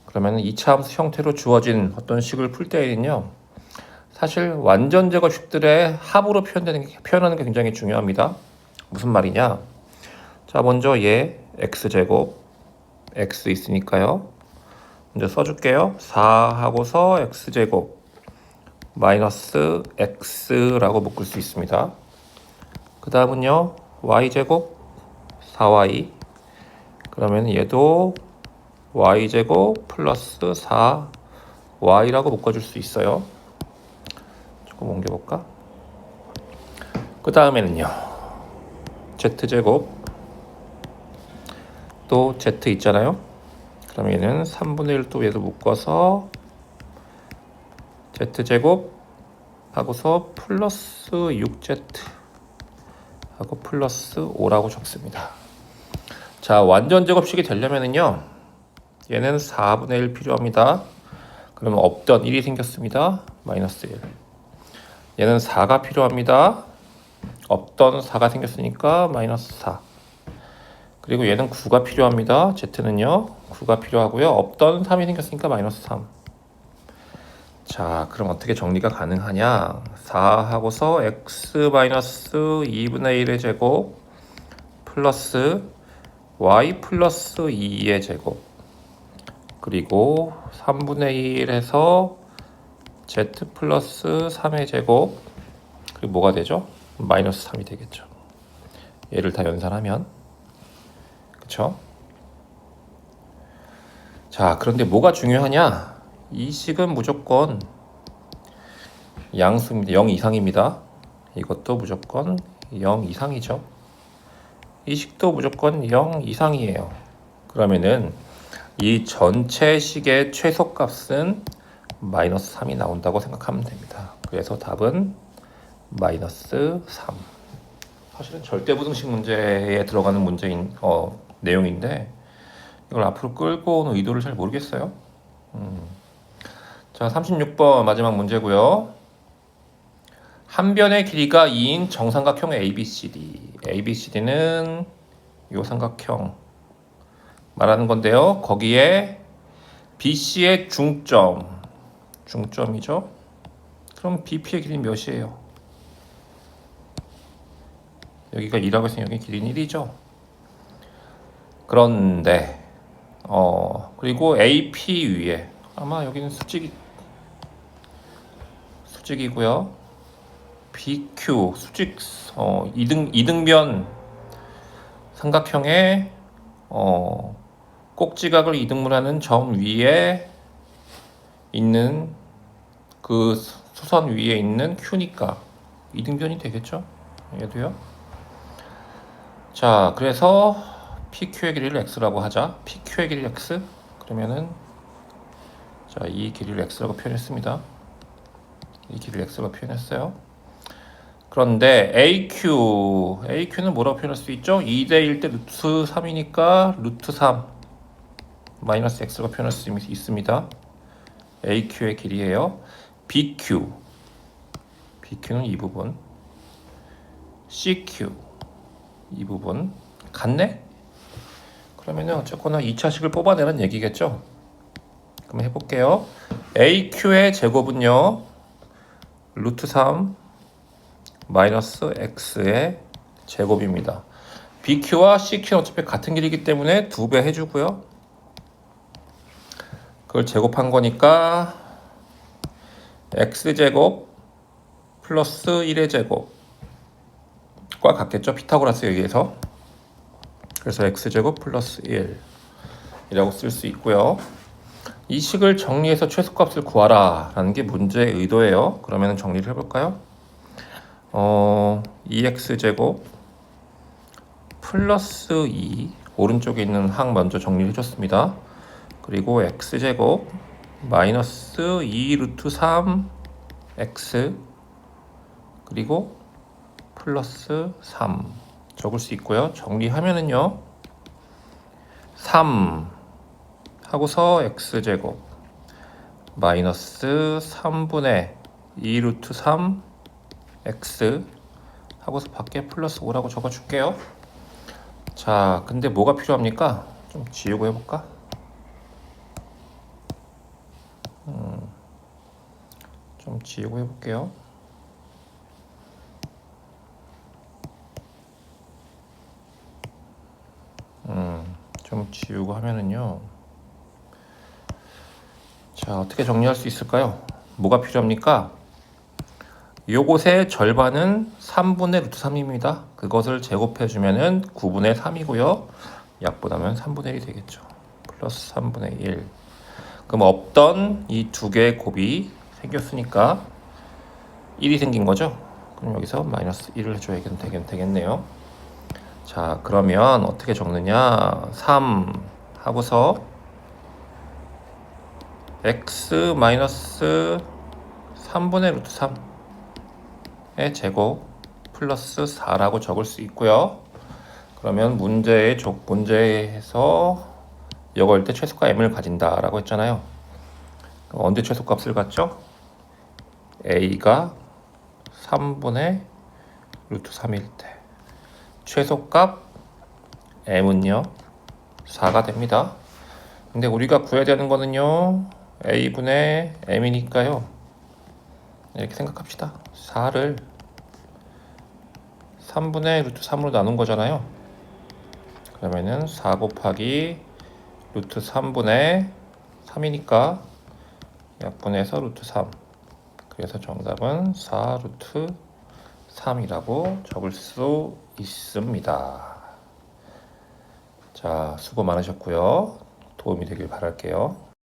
그러면 2차 함수 형태로 주어진 어떤 식을 풀 때에는요, 사실 완전 제곱식들의 합으로 표현하는 게 굉장히 중요합니다. 무슨 말이냐? 자, 먼저 얘 x제곱 x 있으니까요. 먼저 써줄게요. 4하고서 x제곱 마이너스 x라고 묶을 수 있습니다. 그 다음은요, y제곱 4y. 그러면 얘도 y제곱 플러스 4y라고 묶어줄 수 있어요. 조금 옮겨볼까? 그 다음에는요, z제곱 또 z 있잖아요. 그럼 얘는 3분의 1 또 얘도 묶어서 z제곱 하고서 플러스 6z 하고 플러스 5라고 적습니다. 자, 완전 제곱식이 되려면은요, 얘는 4분의 1 필요합니다. 그러면 없던 1이 생겼습니다. 마이너스 1. 얘는 4가 필요합니다. 없던 4가 생겼으니까 마이너스 4. 그리고 얘는 9가 필요합니다. z는요 9가 필요하고요. 없던 3이 생겼으니까 마이너스 3. 자, 그럼 어떻게 정리가 가능하냐? 4하고서 x 마이너스 2분의 1의 제곱 플러스 y 플러스 2의 제곱 그리고 3분의 1에서 z 플러스 3의 제곱 그리고 뭐가 되죠? 마이너스 3이 되겠죠. 얘를 다 연산하면 그쵸? 자, 그런데 뭐가 중요하냐? 이 식은 무조건 양수입니다. 0 이상입니다. 이것도 무조건 0 이상이죠. 이 식도 무조건 0 이상이에요. 그러면은 이 전체 식의 최소값은 마이너스 3이 나온다고 생각하면 됩니다. 그래서 답은 마이너스 3. 사실은 절대부등식 문제에 들어가는 문제인 내용인데 이걸 앞으로 끌고 오는 의도를 잘 모르겠어요. 자, 36번 마지막 문제고요. 한 변의 길이가 2인 정삼각형 ABCD. ABCD는 이 삼각형 말하는 건데요. 거기에 BC의 중점이죠. 그럼 BP의 길이는 몇이에요? 여기가 2라고 했으니 여기 길이는 1이죠. 그런데 그리고 AP 위에 아마 여기는 수직이고요. BQ 수직 이등변 삼각형의 꼭지각을 이등분하는 점 위에 있는 그 수선 위에 있는 Q니까 이등변이 되겠죠. 얘도요. 자, 그래서 PQ의 길이를 x라고 하자. PQ의 길이 x. 그러면은 자, 이 길이를 x라고 표현했습니다. 이 길이를 x라고 표현했어요. 그런데 AQ는 뭐라고 표현할 수 있죠? 2대 1 대 루트 3이니까 루트 3 마이너스 x라고 표현할 수 있습니다. AQ의 길이에요. BQ는 이 부분, CQ 이 부분 같네? 그러면은 어쨌거나 2차식을 뽑아내는 얘기겠죠? 그럼 해볼게요. AQ의 제곱은요 루트 3 마이너스 x의 제곱입니다. BQ와 CQ는 어차피 같은 길이기 때문에 2배 해주고요. 그걸 제곱한 거니까 x제곱 플러스 1의 제곱과 같겠죠. 피타고라스 얘기해서. 그래서 x제곱 플러스 1이라고 쓸 수 있고요. 이 식을 정리해서 최소값을 구하라 라는 게 문제의 의도예요. 그러면 정리를 해볼까요? 2x제곱 플러스 2 오른쪽에 있는 항 먼저 정리를 해줬습니다. 그리고 x제곱 마이너스 2 루트 3 x 그리고 플러스 3 적을 수 있고요. 정리하면은요 3 하고서 x제곱 마이너스 3분의 2 루트 3 x 하고서 밖에 플러스 5라고 적어줄게요. 자, 근데 뭐가 필요합니까? 좀 지우고 해볼까? 좀 지우고 해볼게요. 좀 지우고 하면은요. 자, 어떻게 정리할 수 있을까요? 뭐가 필요합니까? 요것의 절반은 3분의 루트 3입니다. 그것을 제곱해주면은 9분의 3이고요. 약분하면 3분의 1이 되겠죠. 플러스 3분의 1. 그럼 없던 이 두 개의 곱이 생겼으니까 1이 생긴 거죠. 그럼 여기서 마이너스 1을 해줘야 되겠네요. 자, 그러면 어떻게 적느냐? 3 하고서 x 마이너스 3분의 루트 3의 제곱 플러스 4라고 적을 수 있고요. 그러면 문제에서 이걸 때 최소가 m을 가진다라고 했잖아요. 언제 최소값을 갖죠? a가 3분의 루트 3일 때 최소값 m은요 4가 됩니다. 근데 우리가 구해야 되는 거는요 a분의 m이니까요 이렇게 생각합시다. 4를 3분의 루트 3으로 나눈 거잖아요. 그러면은 4 곱하기 루트 3분의 3이니까 약분해서 루트 3. 그래서 정답은 4 루트 3이라고 적을 수 있습니다. 자, 수고 많으셨고요. 도움이 되길 바랄게요.